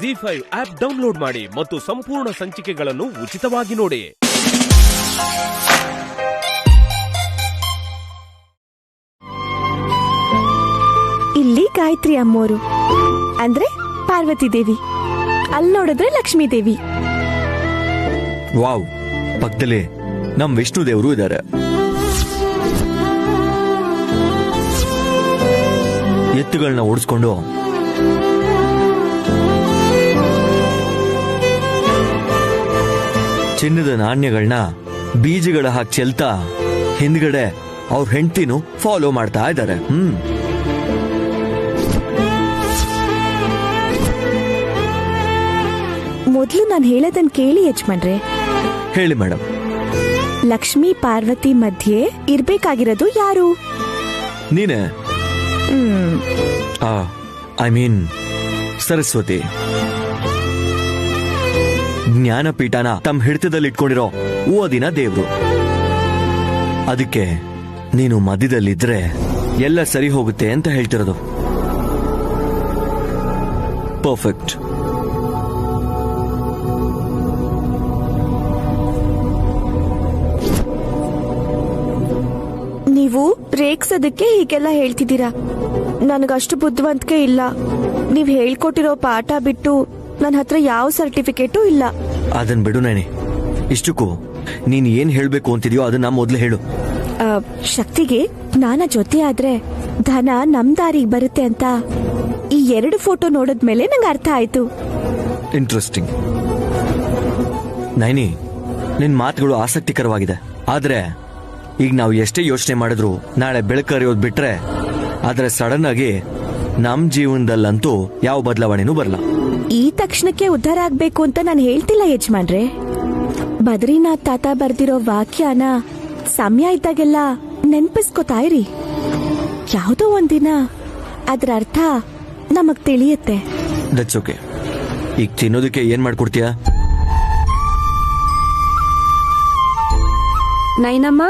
ZEE5 app download ಮಾಡಿ ಮತ್ತು ಸಂಪೂರ್ಣ ಸಂಚಿಕೆಗಳನ್ನು ಉಚಿತವಾಗಿ ನೋಡಿ. ಇಲ್ಲಿ ಗಾಯತ್ರಿ ಅಮ್ಮೋರು ಅಂದ್ರೆ ಪಾರ್ವತಿ ದೇವಿ, ಅಲ್ಲಿ ನೋಡಿದ್ರೆ ಲಕ್ಷ್ಮೀ ದೇವಿ. ವಾವ್, ಪಕ್ಕದಲ್ಲಿ ನಮ್ ವಿಷ್ಣು ದೇವರು ಇದ್ದಾರೆ. ಎತ್ತುಗಳನ್ನ ಓಡಿಸ್ಕೊಂಡು ಚಿನ್ನದ ನಾಣ್ಯಗಳನ್ನ ಬೀಜಗಳ ಹಾಕಿ ಚೆಲ್ತಾ ಹಿಂದ್ಗಡೆ ಅವ್ರ ಹೆಂಡತಿನೂ ಫಾಲೋ ಮಾಡ್ತಾ ಇದ್ದಾರೆ. ಮೊದ್ಲು ನಾನು ಹೇಳೋದನ್ ಕೇಳಿ ಯಜಮಾನ್ರೆ. ಹೇಳಿ ಮೇಡಮ್. ಲಕ್ಷ್ಮೀ ಪಾರ್ವತಿ ಮಧ್ಯೆ ಇರ್ಬೇಕಾಗಿರೋದು ಯಾರು? ನೀನೆ. I mean Saraswati. ಜ್ಞಾನಪೀಠನ ತಮ್ಮ ಹಿಡಿತದಲ್ಲಿ ಇಟ್ಕೊಂಡಿರೋ ಓದಿನ ದೇವ್ರು. ಅದಕ್ಕೆ ನೀನು ಮಧ್ಯದಲ್ಲಿದ್ರೆ ಎಲ್ಲ ಸರಿ ಹೋಗುತ್ತೆ ಅಂತ ಹೇಳ್ತಿರೋದು. ಪರ್ಫೆಕ್ಟ್. ನೀವು ರೇಗ್ಸೋದಕ್ಕೆ ಹೀಗೆಲ್ಲ ಹೇಳ್ತಿದ್ದೀರಾ. ನನಗಷ್ಟು ಬುದ್ಧಿವಂತಿಕೆ ಇಲ್ಲ. ನೀವ್ ಹೇಳ್ಕೊಟ್ಟಿರೋ ಪಾಠ ಬಿಟ್ಟು ನನ್ನ ಹತ್ರ ಯಾವ ಸರ್ಟಿಫಿಕೇಟು ಇಲ್ಲ. ಅದನ್ ಬಿಡು ನಾನಿ. ಇಷ್ಟಕ್ಕೂ ನೀನ್ ಏನ್ ಹೇಳ್ಬೇಕು ಅಂತಿದ್ಯೋ ಅದನ್ನ ಮೊದ್ಲು ಹೇಳು. ಶಕ್ತಿಗೆ ಜ್ಞಾನ ಜೊತೆ ಆದ್ರೆ ಧನ ನಮ್ ದಾರಿಗೆ ಬರುತ್ತೆ ಅಂತ ಈ 2 ಫೋಟೋ ನೋಡಿದ್ಮೇಲೆ ನಂಗೆ ಅರ್ಥ ಆಯ್ತು. ಇಂಟ್ರೆಸ್ಟಿಂಗ್. ನೈನಿ, ನಿನ್ ಮಾತುಗಳು ಆಸಕ್ತಿಕರವಾಗಿದೆ. ಆದ್ರೆ ಈಗ ನಾವು ಎಷ್ಟೇ ಯೋಚನೆ ಮಾಡಿದ್ರು ನಾಳೆ ಬೆಳಕರಿಯೋದ್ ಬಿಟ್ರೆ ಆದ್ರೆ ಸಡನ್ ಆಗಿ ನಮ್ ಜೀವನದಲ್ಲಂತೂ ಯಾವ ಬದಲಾವಣೆನೂ ಬರಲ್ಲ. ಈ ತಕ್ಷಣಕ್ಕೆ ಉದ್ಧಾರ ಆಗ್ಬೇಕು ಅಂತ ನಾನು ಹೇಳ್ತಿಲ್ಲ ಯಜಮಾನ್ರೆ. ಬದ್ರಿನಾಥ್ ತಾತ ಬರ್ದಿರೋ ವಾಕ್ಯನ ಸಮಯ ಇದ್ದಾಗೆಲ್ಲ ನೆನ್ಪಿಸ್ಕೋತಾ ಇರಿ. ಯಾವುದೋ ಒಂದಿನ ಅದ್ರ ಅರ್ಥ ನಮಗ್ ತಿಳಿಯುತ್ತೆ. That's okay. ಈಗ ತಿನ್ನೋದಕ್ಕೆ ಏನ್ ಮಾಡ್ಕೊಡ್ತೀಯಾ? ನೈನಮ್ಮ.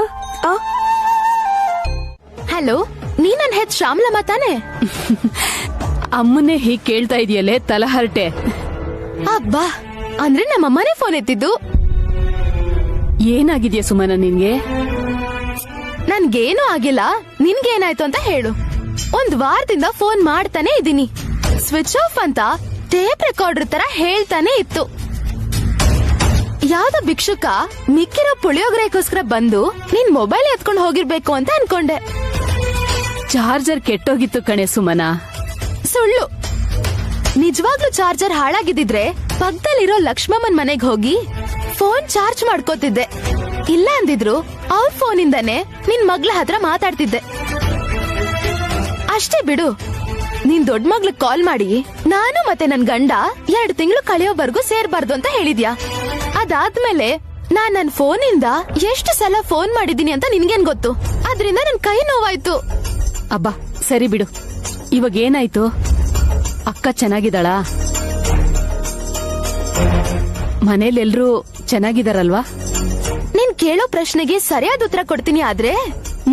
ಹಲೋ, ನೀ ನನ್ ಹೆತ್ ಶ್ಯಾಮಲಮ್ಮ ತಾನೆ? ಅಮ್ಮನೇ ಹೀಗ್ ಕೇಳ್ತಾ ಇದೆಯಲ್ಲೇ ತಲಹರಟೆ. ಅಬ್ಬಾ, ಅಂದ್ರೆ ನಮ್ಮಮ್ಮನೇ ಫೋನ್ ಎತ್ತಿದ್ದು. ಏನಾಗಿದ್ಯಾ ಸುಮನ ನಿನ್ಗೆ? ನನ್ಗೇನು ಆಗಿಲ್ಲ, ನಿನ್ಗೇನಾಯ್ತು ಅಂತ ಹೇಳು. 1 ವಾರದಿಂದ ಫೋನ್ ಮಾಡ್ತಾನೆ ಇದೀನಿ. ಸ್ವಿಚ್ ಆಫ್ ಅಂತ ಟೇಪ್ ರೆಕಾರ್ಡರ್ ತರ ಹೇಳ್ತಾನೆ ಇತ್ತು. ಯಾವ್ದೋ ಭಿಕ್ಷುಕ ಮಿಕ್ಕಿರೋ ಪುಳಿಯೋಗರೆಗೋಸ್ಕರ ಬಂದು ನಿನ್ ಮೊಬೈಲ್ ಎತ್ಕೊಂಡು ಹೋಗಿರ್ಬೇಕು ಅಂತ ಅನ್ಕೊಂಡೆ. ಚಾರ್ಜರ್ ಕೆಟ್ಟೋಗಿತ್ತು ಕಣೆ ಸುಮನ. ಸುಳ್ಳು. ನಿಜವಾಗ್ಲೂ ಚಾರ್ಜರ್ ಹಾಳಾಗಿದ್ದಿದ್ರೆ ಪಕ್ಕದಲ್ಲಿರೋ ಲಕ್ಷ್ಮಮ್ಮನ್ ಮನೆಗ್ ಹೋಗಿ ಫೋನ್ ಚಾರ್ಜ್ ಮಾಡ್ಕೋತಿದ್ದೆ. ಇಲ್ಲ ಅಂದಿದ್ರು ಅವ್ರ ಫೋನಿಂದಾನೆ ನಿನ್ ಮಗ್ಳ ಹತ್ರ ಮಾತಾಡ್ತಿದ್ದೆ. ಅಷ್ಟೇ ಬಿಡು. ನೀನ್ ದೊಡ್ಡ ಮಗ್ಳಗ್ ಕಾಲ್ ಮಾಡಿ ನಾನು ಮತ್ತೆ ನನ್ ಗಂಡ 2 ತಿಂಗಳು ಕಳೆಯೋವರೆಗೂ ಸೇರ್ಬಾರ್ದು ಅಂತ ಹೇಳಿದ್ಯಾ. ಅದಾದ್ಮೇಲೆ ನಾನ್ ನನ್ ಫೋನಿಂದ ಎಷ್ಟು ಸಲ ಫೋನ್ ಮಾಡಿದೀನಿ ಅಂತ ನಿನ್ಗೇನ್ ಗೊತ್ತು? ಅದ್ರಿಂದ ನನ್ ಕೈ ನೋವಾಯ್ತು. ಅಬ್ಬಾ ಸರಿ ಬಿಡು. ಇವಾಗ ಏನಾಯ್ತು? ಅಕ್ಕ ಚೆನ್ನಾಗಿದ್ದಾಳ? ಮನೇಲೆಲ್ರೂ ಚೆನ್ನಾಗಿದಾರಲ್ವಾ? ನೀನ್ ಕೇಳೋ ಪ್ರಶ್ನೆಗೆ ಸರಿಯಾದ ಉತ್ತರ ಕೊಡ್ತೀನಿ, ಆದ್ರೆ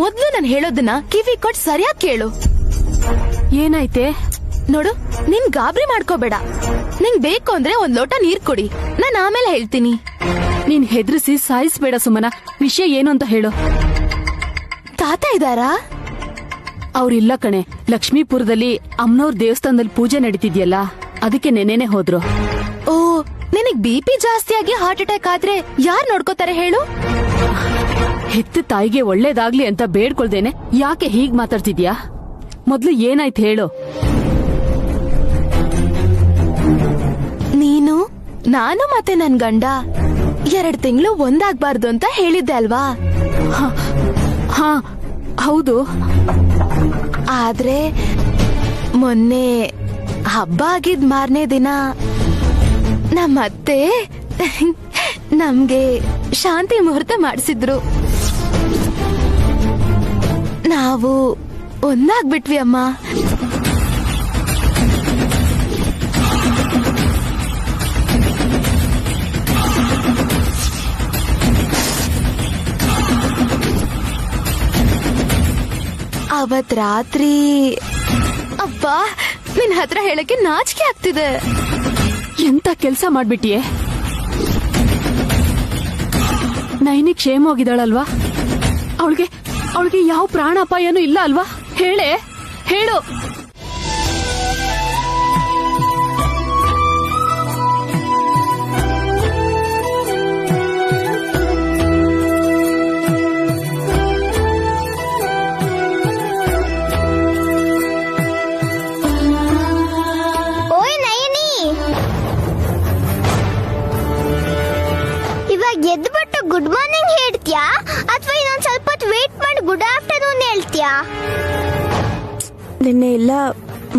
ಮೊದ್ಲು ನಾನು ಹೇಳೋದನ್ನ ಕಿವಿ ಕೊಟ್ ಸರಿಯಾಗಿ ಕೇಳು. ಏನಾಯ್ತೆ? ನೋಡು, ನೀನ್ ಗಾಬರಿ ಮಾಡ್ಕೋಬೇಡ. ನಿಂಗ್ ಬೇಕು ಅಂದ್ರೆ 1 ಲೋಟ ನೀರ್ ಕೊಡಿ, ನಾನ್ ಆಮೇಲೆ ಹೇಳ್ತೀನಿ. ನೀನ್ ಹೆದರಿಸಿ ಸಾಯಿಸ್ಬೇಡ ಸುಮನ. ವಿಷಯ ಏನು ಅಂತ ಹೇಳು. ತಾತ ಇದಾರಾ? ಅವ್ರಿಲ್ಲ ಕಣೆ. ಲಕ್ಷ್ಮೀಪುರದಲ್ಲಿ ಅಮ್ಮನವ್ರ ದೇವಸ್ಥಾನದಲ್ಲಿ ಪೂಜೆ ನಡೀತಿದ್ಯಲ್ಲ, ಅದಕ್ಕೆ ನೆನೆನೆ ಹೋದ್ರು. ಓ, ನಿನಗ್ BP ಜಾಸ್ತಿ ಆಗಿ ಹಾರ್ಟ್ ಅಟ್ಯಾಕ್ ಆದ್ರೆ ಯಾರ್ ನೋಡ್ಕೋತಾರೆ ಹೇಳು? ಹೆತ್ತ ತಾಯಿಗೆ ಒಳ್ಳೇದಾಗ್ಲಿ ಅಂತ ಬೇಡ್ಕೊಳ್ದೇನೆ ಯಾಕೆ ಹೀಗ್ ಮಾತಾಡ್ತಿದ್ಯಾ? ಮೊದ್ಲು ಏನಾಯ್ತು ಹೇಳು. ನೀನು, ನಾನು ಮತ್ತೆ ನನ್ ಗಂಡ 2 ತಿಂಗಳು ಒಂದಾಗ್ಬಾರ್ದು ಅಂತ ಹೇಳಿದ್ದೆ ಅಲ್ವಾ? ಹಾ ಹೌದು. ಆದ್ರೆ ಮೊನ್ನೆ ಹಬ್ಬ ಆಗಿದ್ ಮಾರನೇ ದಿನ ನಮ್ಮತ್ತೆ ನಮ್ಗೆ ಶಾಂತಿ ಮುಹೂರ್ತ ಮಾಡಿಸಿದ್ರು. ನಾವು ಒಂದಾಗ್ಬಿಟ್ವಿ ಅಮ್ಮ. ಅವತ್ ರಾತ್ರಿ ಅಬ್ಬಾ, ನಿನ್ ಹತ್ರ ಹೇಳಕ್ಕೆ ನಾಚಿಕೆ ಆಗ್ತಿದೆ. ಎಂತ ಕೆಲ್ಸ ಮಾಡ್ಬಿಟ್ಟಿಯೇ? ನೈನಿ ಕ್ಷೇಮ ಹೋಗಿದ್ದಾಳಲ್ವಾ? ಅವಳಿಗೆ ಯಾವ ಪ್ರಾಣಾಪಾಯನೂ ಇಲ್ಲ ಅಲ್ವಾ? ಹೇಳು. ಎದ್ಬಿಟ್ಟು ಗುಡ್ ಮಾರ್ನಿಂಗ್ ಹೇಳ್ತೀಯಾ ಅಥವಾ ಇನ್ನೊಂದ್ ಸ್ವಲ್ಪ ಹೊತ್ತು ವೇಟ್ ಮಾಡಿ ಗುಡ್ ಆಫ್ಟರ್ನೂನ್ ಹೇಳ್ತೀಯಾ? ನಿನ್ನೆ ಎಲ್ಲ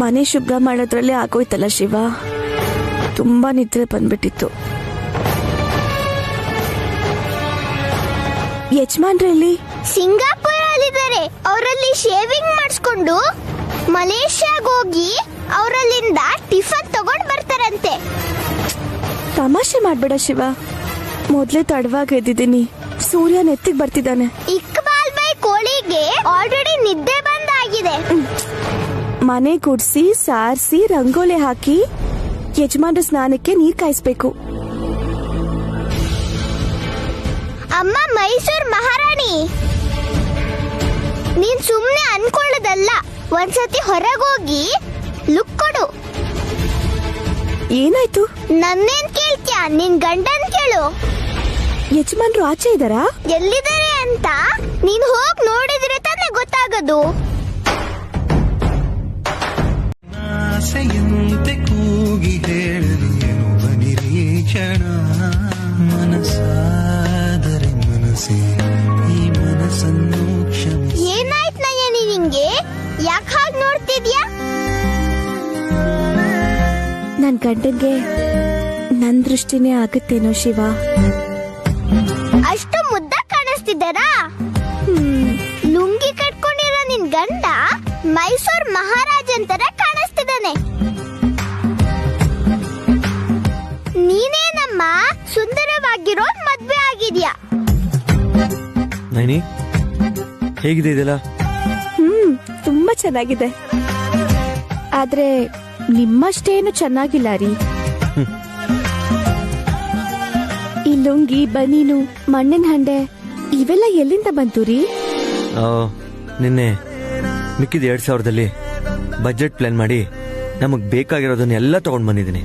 ಮನೆ ಶುಭ್ರ ಮಾಡೋದ್ರಲ್ಲೇ ಆಗೋಯ್ತಲ್ಲ ಶಿವ, ತುಂಬಾ ನಿದ್ರೆ ಬಂದ್ಬಿಟ್ಟಿತ್ತು. ಯಜಮಾನ್ರಲ್ಲಿ ಸಿಂಗಾಪುರ್ ಅಲ್ಲಿದ್ದಾರೆ. ಅವರಲ್ಲಿ ಶೇವಿಂಗ್ ಮಾಡಿಸ್ಕೊಂಡು ಮಲೇಷ್ಯಾಗ ಹೋಗಿ ಅವರಲ್ಲಿಂದ ಟಿಫನ್ ತಗೊಂಡ್ ಬರ್ತಾರಂತೆ. ತಮಾಷೆ ಮಾಡ್ಬೇಡ ಶಿವ, ಮೊದ್ಲೇ ತಡವಾಗಿ ಎದ್ದಿದ್ದೀನಿ. ಸೂರ್ಯ ನೆತ್ತಿಗೆ ಬರ್ತಿದ್ದಾನೆ. ಇಕ್ಬಾಲ್ ಬೈ ಕೋಳಿಗೆ ಆಲ್ರೆಡಿ ನಿದ್ದೆ ಬಂದಾಗಿದೆ. ಮನೆ ಗುಡ್ಸಿ ಸಾರಿಸಿ ರಂಗೋಲಿ ಹಾಕಿ ಯಜಮಾನ್ರ ಸ್ನಾನಕ್ಕೆ ನೀರ್ ಕಾಯಿಸ್ಬೇಕು. ಅಮ್ಮ ಮೈಸೂರ್ ಮಹಾರಾಣಿ, ನೀನ್ ಸುಮ್ನೆ ಅನ್ಕೊಳ್ಳೋದಲ್ಲ, ಒಂದ್ಸತಿ ಹೊರಗೋಗಿ ಲುಕ್ ಕೊಡು. ಏನಾಯ್ತು? ನನ್ನೇನ್ ಕೇಳ್ತ್ಯಾ? ನಿನ್ ಗಂಡನ್ ಕೇಳು. ಯಜಮಾನ್ರು ಆಚೆ ಇದ್ದಾರಾ? ಎಲ್ಲಿದ್ದಾರೆ ಅಂತ ನೀನ್ ಹೋಗ್ ನೋಡಿದ್ರೆ ತಾನೇ ಗೊತ್ತಾಗದು. ಆಸೆಯಂತೆ ಕೂಗಿ ಹೇಳಲಿ ಎನ್ನುವ ನಿರೀಕ್ಷಣ, ಮನಸ್ಸಾದರೆ ಮನಸ್ಸೇ ಈ ಮನಸ್ಸನ್ನು ಕ್ಷಮಿಸಿ. ಏನಾಯ್ತು ನಯನಿ ನಿಂಗೆ? ಯಾಕೆ ಹಾಗೆ ನೋಡ್ತಿದ್ಯಾ? ನನ್ ಗಂಡನ್ಗೆ ನನ್ ದೃಷ್ಟಿನೇ ಆಗುತ್ತೇನೋ ಶಿವ. ಅಷ್ಟು ಮುದ್ದ ಕಾಣಿಸ್ತಿದ್ದಾರಾ? ಲುಂಗಿ ಕಟ್ಕೊಂಡಿರೋ ನಿನ್ ಗಂಡ ಮೈಸೂರ್ ಮಹಾರಾಜನ್ ತರ ಕಾಣಿಸ್ತಿದ್ದಾನೆ. ನೀನೇನಮ್ಮ ಸುಂದರವಾಗಿರೋ ಮದ್ವೆ ಆಗಿದ್ಯಾ? ನೈನಿ ಹೇಗಿದೆ ಇದೆಲ್ಲ? ತುಂಬಾ ಚೆನ್ನಾಗಿದೆ, ಆದ್ರೆ ನಿಮ್ಮಷ್ಟೇನು ಚೆನ್ನಾಗಿಲ್ಲ ರೀ. ಈ ಲುಂಗಿ, ಬನೀನು, ಮಣ್ಣಿನ ಹಂಡೆ ಇವೆಲ್ಲ ಎಲ್ಲಿಂದ ಬಂತು ರೀ? ನಿನ್ನೆ ಮಿಕ್ಕಿದ 2000ದಲ್ಲಿ ಬಜೆಟ್ ಪ್ಲಾನ್ ಮಾಡಿ ನಮಗ್ ಬೇಕಾಗಿರೋದನ್ನೆಲ್ಲ ತಗೊಂಡ್ ಬಂದಿದ್ದೀನಿ.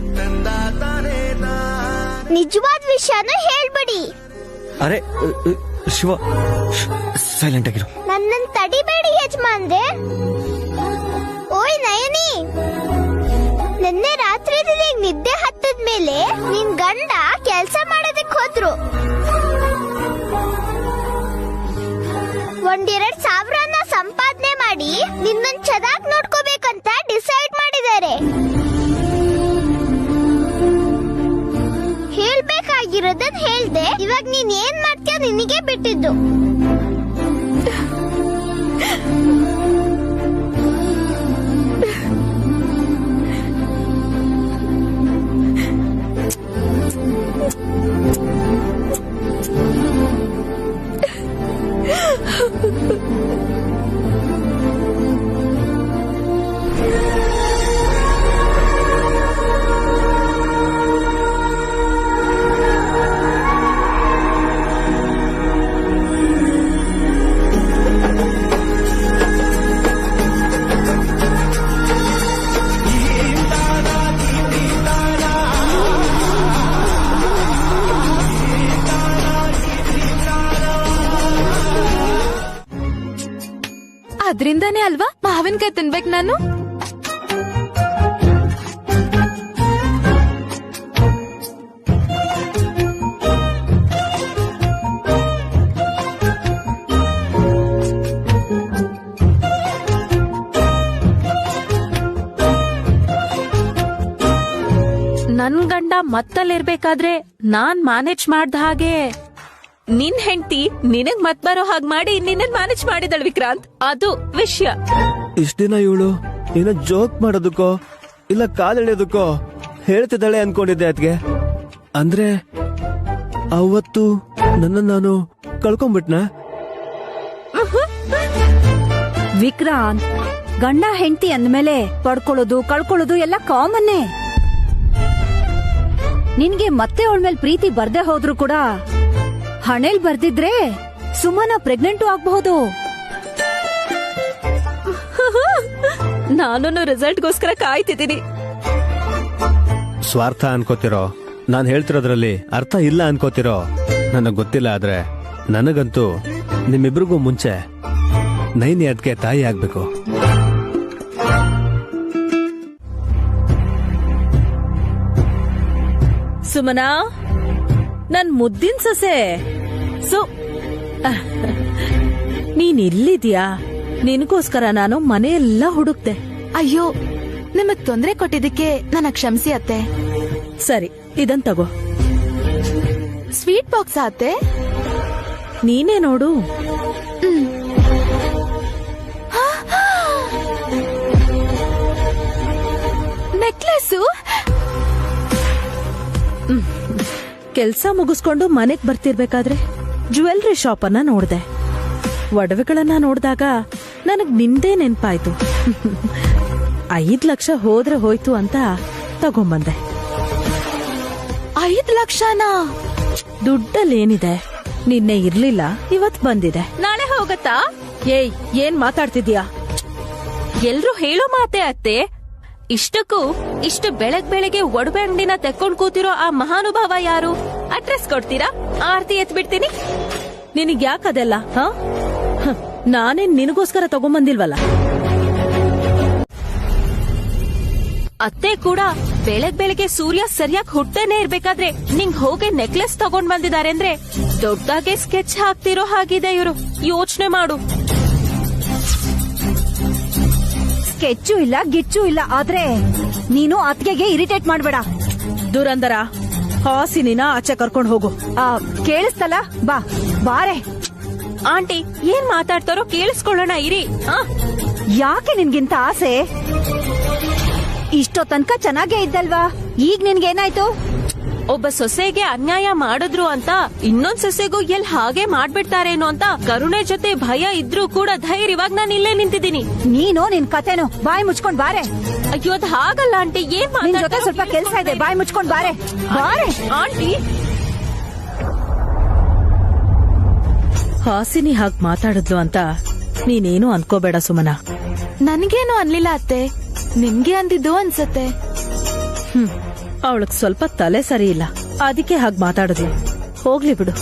ನಿಜವಾದ ವಿಷಯನ ಹೇಳ್ಬಿಡಿ. ಅರೆ ಶಿವ, ಸೈಲೆಂಟ್ ಆಗಿರು. ನನ್ನನ್ ತಡಿಬೇಡಿ ಯಜಮಾನ್ರೆ. ಓಯ್ ನಯನಿ, ನಿನ್ನೆ ರಾತ್ರಿ ನಿದ್ದೆ ಹತ್ತದ ಮೇಲೆ ನಿನ್ ಗಂಡ ಕೆಲ್ಸ ಮಾಡೋದಕ್ ಹೋದ್ರು. 1,2,000 ಸಂಪಾದನೆ ಮಾಡಿ ನಿನ್ನನ್ ಚೆನ್ನಾಗ್ ನೋಡ್ಕೋಬೇಕಂತ ಡಿಸೈಡ್ ಮಾಡಿದ್ದಾರೆ. ಹೇಳ್ಬೇಕಾಗಿರೋದನ್ ಹೇಳ್ದೆ. ಇವಾಗ ನೀನ್ ಏನ್ ಮಾಡ್ತೀಯ ನಿನಗೆ ಬಿಟ್ಟಿದ್ದು. ಅದ್ರಿಂದಾನೇ ಅಲ್ವಾ ಮಾವಿನಕಾಯಿ ತಿನ್ಬೇಕು ನಾನು. ನನ್ ಗಂಡ ಮತ್ತಲ್ಲಿರ್ಬೇಕಾದ್ರೆ ನಾನ್ ಮ್ಯಾನೇಜ್ ಮಾಡ್ದ ಹಾಗೆ ನಿನ್ ಹೆಂಡತಿ ನಿನಗ್ ಮತ್ ಬರೋ ಹಾಗೆ ಮಾಡಿ ನಿನ್ನ ಮ್ಯಾನೇಜ್ ಮಾಡಿದಳು ವಿಕ್ರಾಂತ್. ಅದು ವಿಷಯ. ಇಷ್ಟ ದಿನ ಇವಳು ಏನೋ ಜೋಕ್ ಮಾಡೋದಕ್ಕೋ ಇಲ್ಲ ಕಾಲೆಳೆಯೋದಕ್ಕೋ ಹೇಳ್ತಿದ್ದಾಳೆ ಅನ್ಕೊಂಡಿದ್ದೆ ಅದ್ಗೆ. ಅಂದ್ರೆ ಅವತ್ತು ನನ್ನ ನಾನು ಕಳ್ಕೊಂಡ್ಬಿಟ್ನ. ವಿಕ್ರಾಂತ್, ಗಂಡ ಹೆಂಡತಿ ಅಂದ್ಮೇಲೆ ಪಡ್ಕೊಳ್ಳೋದು ಕಳ್ಕೊಳ್ಳೋದು ಎಲ್ಲ ಕಾಮನ್ನೇ. ನಿನ್ಗೆ ಮತ್ತೆ ಅವಳ ಮೇಲೆ ಪ್ರೀತಿ ಬರ್ದೇ ಹೋದ್ರು ಕೂಡ ಹಣೆಲ್ ಬರ್ದಿದ್ರೆ ಸುಮನ ಪ್ರೆಗ್ನೆಂಟು ಆಗ್ಬಹುದು. ನಾನು ರಿಸಲ್ಟ್ಗೋಸ್ಕರ ಕಾಯ್ತಿದ್ದೀನಿ. ಸ್ವಾರ್ಥ ಅನ್ಕೋತಿರೋ, ನಾನ್ ಹೇಳ್ತಿರೋದ್ರಲ್ಲಿ ಅರ್ಥ ಇಲ್ಲ ಅನ್ಕೋತಿರೋ ನನಗ್ ಗೊತ್ತಿಲ್ಲ. ಆದ್ರೆ ನನಗಂತೂ ನಿಮ್ಮಿಬ್ರಿಗೂ ಮುಂಚೆ ನೈನಿ ಅದಕ್ಕೆ ತಾಯಿ ಆಗ್ಬೇಕು. ಸುಮನಾ, ನನ್ ಮುದ್ದಿನ ಸೊಸೆ ನೀನ್ ಇಲ್ಲಿದ್ಯಾ? ನಿನಗೋಸ್ಕರ ನಾನು ಮನೆಯೆಲ್ಲ ಹುಡುಕ್ತೆ. ಅಯ್ಯೋ, ನಿಮಗ್ ತೊಂದ್ರೆ ಕೊಟ್ಟಿದ್ದಕ್ಕೆ ನನ್ನ ಕ್ಷಮಿಸಿ ಅತ್ತೆ. ಸರಿ, ಇದನ್ ತಗೋ. ಸ್ವೀಟ್ ಬಾಕ್ಸ್ ಅತ್ತೆ? ನೀನೇ ನೋಡು. ನೆಕ್ಲೆಸ್ಸು? ಕೆಲ್ಸ ಮುಗಿಸ್ಕೊಂಡು ಮನೆಗ್ ಬರ್ತಿರ್ಬೇಕಾದ್ರೆ ಜ್ಯುವೆಲ್ರಿ ಶಾಪ್ ಅನ್ನ ನೋಡ್ದೆ. ಒಡವೆಗಳನ್ನ ನೋಡ್ದಾಗ ನನಗ್ ನಿಂದೇ ನೆನ್ಪಾಯ್ತು. 5 ಲಕ್ಷ ಹೋದ್ರೆ ಹೋಯ್ತು ಅಂತ ತಗೊಂಬಂದೆ. 5 ಲಕ್ಷನಾ? ದುಡ್ಡಲ್ಲೇನಿದೆ, ನಿನ್ನೆ ಇರ್ಲಿಲ್ಲ, ಇವತ್ ಬಂದಿದೆ. ನಾಳೆ ಹೋಗತ್ತಾ? ಏಯ್, ಏನ್ ಮಾತಾಡ್ತಿದ್ಯಾ? ಎಲ್ರು ಹೇಳೋ ಮಾತೆ ಅತ್ತೆ. ಇಷ್ಟಕ್ಕೂ ಇಷ್ಟು ಬೆಳಗ್ಗೆ ಒಡವೆ ಅಂಗಡಿನ ತೆಕ್ಕೊಂಡ್ ಕೂತಿರೋ ಆ ಮಹಾನುಭಾವ ಯಾರು? ಅಡ್ರೆಸ್ ಕೊಡ್ತೀರಾ? ಆರ್ತಿ ಎತ್ಬಿಡ್ತೀನಿ. ನಿನಗ್ ಯಾಕದೆಲ್ಲ? ನಾನೇನ್ ನಿನಗೋಸ್ಕರ ತಗೊಂಬಂದಿಲ್ವಲ್ಲ. ಅತ್ತೆ ಕೂಡ ಬೆಳಗ್ಗೆ ಸೂರ್ಯ ಸರಿಯಾಗಿ ಹುಟ್ಟೇನೆ ಇರ್ಬೇಕಾದ್ರೆ ನಿಂಗ್ ಹೋಗಿ ನೆಕ್ಲೆಸ್ ತಗೊಂಡ್ ಬಂದಿದ್ದಾರೆ ಅಂದ್ರೆ ದೊಡ್ಡದಾಗೆ ಸ್ಕೆಚ್ ಹಾಕ್ತಿರೋ ಹಾಗಿದೆ ಇವರು. ಯೋಚನೆ ಮಾಡು. ಸ್ಕೆಚ್ಚು ಇಲ್ಲ, ಗಿಚ್ಚು ಇಲ್ಲ. ಆದ್ರೆ ನೀನು ಅತ್ತಿಗೆಗೆ ಇರಿಟೇಟ್ ಮಾಡ್ಬೇಡ. ದುರಂದರ, ಹಾಸಿನಿನ ಆಚೆ ಕರ್ಕೊಂಡ್ ಹೋಗು. ಕೇಳಿಸ್ತಲ್ಲ? ಬಾ ಬಾರೆ. ಆಂಟಿ ಏನ್ ಮಾತಾಡ್ತಾರೋ ಕೇಳಿಸ್ಕೊಳ್ಳೋಣ ಇರಿ. ಯಾಕೆ ನಿನ್ಗಿಂತ ಆಸೆ? ಇಷ್ಟೋ ತನಕ ಚೆನ್ನಾಗೇ ಇದ್ದಲ್ವಾ, ಈಗ ನಿನ್ಗೇನಾಯ್ತು? ಒಬ್ಬ ಸೊಸೆಗೆ ಅನ್ಯಾಯ ಮಾಡಿದ್ರು ಅಂತ ಇನ್ನೊಂದ್ ಸೊಸೆಗೂ ಎಲ್ ಹಾಗೆ ಮಾಡ್ಬಿಡ್ತಾರೇನೋ ಅಂತ ಕರುಣೆ ಜೊತೆ ಭಯ ಇದ್ರೂ ಕೂಡ ಧೈರ್ಯವಾಗಿ ನಾನು ಇಲ್ಲೇ ನಿಂತಿದ್ದೀನಿ. ನೀನು ನಿನ್ ಕತೆನೋ, ಬಾಯಿ ಮುಚ್ಕೊಂಡ್ ಬಾರೆ. ಅಯ್ಯೋ, ಅದ್ ಹಾಗಲ್ಲ ಆಂಟಿ. ಏನ್ ನಿನ್ ಜೊತೆ ಸ್ವಲ್ಪ ಕೆಲ್ಸ ಇದೆ, ಬಾಯಿ ಮುಚ್ಕೊಂಡ್ ಬಾರೆ. ಬಾರೆ ಆಂಟಿ. ಹಾಸಿನಿ ಹಾಗ್ ಮಾತಾಡಿದ್ಲು ಅಂತ ನೀನೇನು ಅನ್ಕೋಬೇಡ ಸುಮನ. ನನ್ಗೇನು ಅನ್ಲಿಲ್ಲ ಅತ್ತೆ, ನಿಮ್ಗೆ ಅಂದಿದ್ದು ಅನ್ಸತ್ತೆ. ಅವಳಗ್ ಸ್ವಲ್ಪ ತಲೆ ಸರಿ ಇಲ್ಲ, ಅದಕ್ಕೆ ಹಾಗ್ ಮಾತಾಡಿದ್ಲು. ಹೋಗ್ಲಿ ಬಿಡು.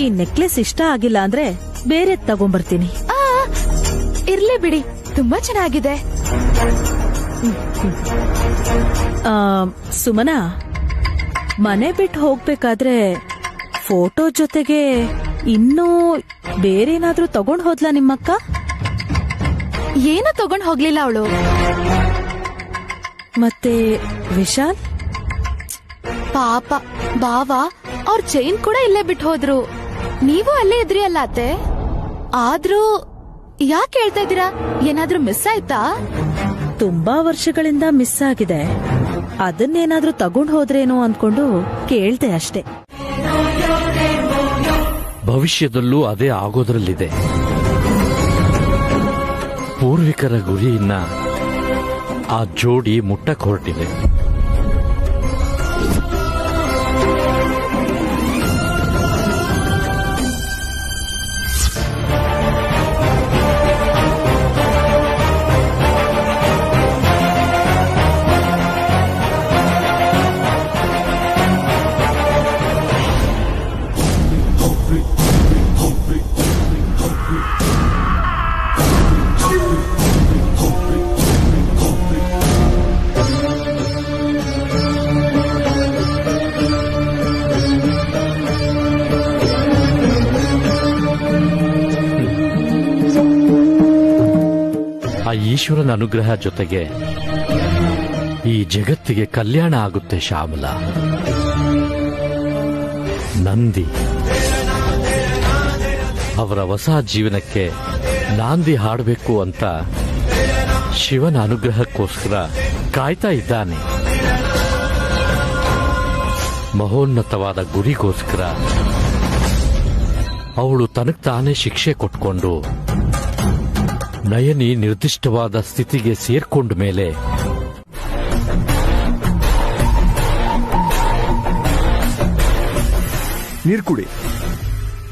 ಈ ನೆಕ್ಲೆಸ್ ಇಷ್ಟ ಆಗಿಲ್ಲ ಅಂದ್ರೆ ಬೇರೆ ತಗೊಂಬರ್ತೀನಿ. ಇರ್ಲಿ ಬಿಡಿ, ತುಂಬಾ ಚೆನ್ನಾಗಿದೆ. ಸುಮನ, ಮನೆ ಬಿಟ್ಟು ಹೋಗ್ಬೇಕಾದ್ರೆ ಫೋಟೋ ಜೊತೆಗೆ ಇನ್ನೂ ಬೇರೇನಾದ್ರೂ ತಗೊಂಡ್ ಹೋದ್ಲಾ ನಿಮ್ಮಕ್ಕ? ಏನೂ ತಗೊಂಡ್ ಹೋಗ್ಲಿಲ್ಲ ಅವಳು. ಮತ್ತೆ ವಿಶಾಲ್? ಪಾಪ ಬಾವ ಅವ್ರ ಚೈನ್ ಕೂಡ ಇಲ್ಲೇ ಬಿಟ್ಟು ಹೋದ್ರು. ನೀವು ಅಲ್ಲೇ ಇದ್ರಿ ಅಲ್ಲ ಅತ್ತೆ. ಆದ್ರೂ ಯಾಕೆ ಹೇಳ್ತಾ ಇದ್ದೀರಾ? ಏನಾದ್ರೂ ಮಿಸ್ ಆಯ್ತಾ? ತುಂಬಾ ವರ್ಷಗಳಿಂದ ಮಿಸ್ ಆಗಿದೆ. ಅದನ್ನೇನಾದ್ರೂ ತಗೊಂಡ್ ಹೋದ್ರೇನೋ ಅನ್ಕೊಂಡು ಕೇಳ್ದೆ ಅಷ್ಟೇ. ಭವಿಷ್ಯದಲ್ಲೂ ಅದೇ ಆಗೋದ್ರಲ್ಲಿದೆ. ಪೂರ್ವಿಕರ ಗುರಿಯನ್ನ ಆ ಜೋಡಿ ಮುಟ್ಟಕ್ ಹೊರಟಿದೆ. ಈಶ್ವರನ ಅನುಗ್ರಹ ಜೊತೆಗೆ ಈ ಜಗತ್ತಿಗೆ ಕಲ್ಯಾಣ ಆಗುತ್ತೆ ಶ್ಯಾಮಲ. ನಂದಿ ಅವರ ಹೊಸ ಜೀವನಕ್ಕೆ ನಾಂದಿ ಹಾಡಬೇಕು ಅಂತ ಶಿವನ ಅನುಗ್ರಹಕ್ಕೋಸ್ಕರ ಕಾಯ್ತಾ ಇದ್ದಾನೆ. ಮಹೋನ್ನತವಾದ ಗುರಿಗೋಸ್ಕರ ಅವಳು ತನಗ್ ತಾನೇ ಶಿಕ್ಷೆ ಕೊಟ್ಕೊಂಡು ನಯನಿ ನಿರ್ದಿಷ್ಟವಾದ ಸ್ಥಿತಿಗೆ ಸೇರ್ಕೊಂಡ ಮೇಲೆ ನೀರ್ ಕುಡಿ.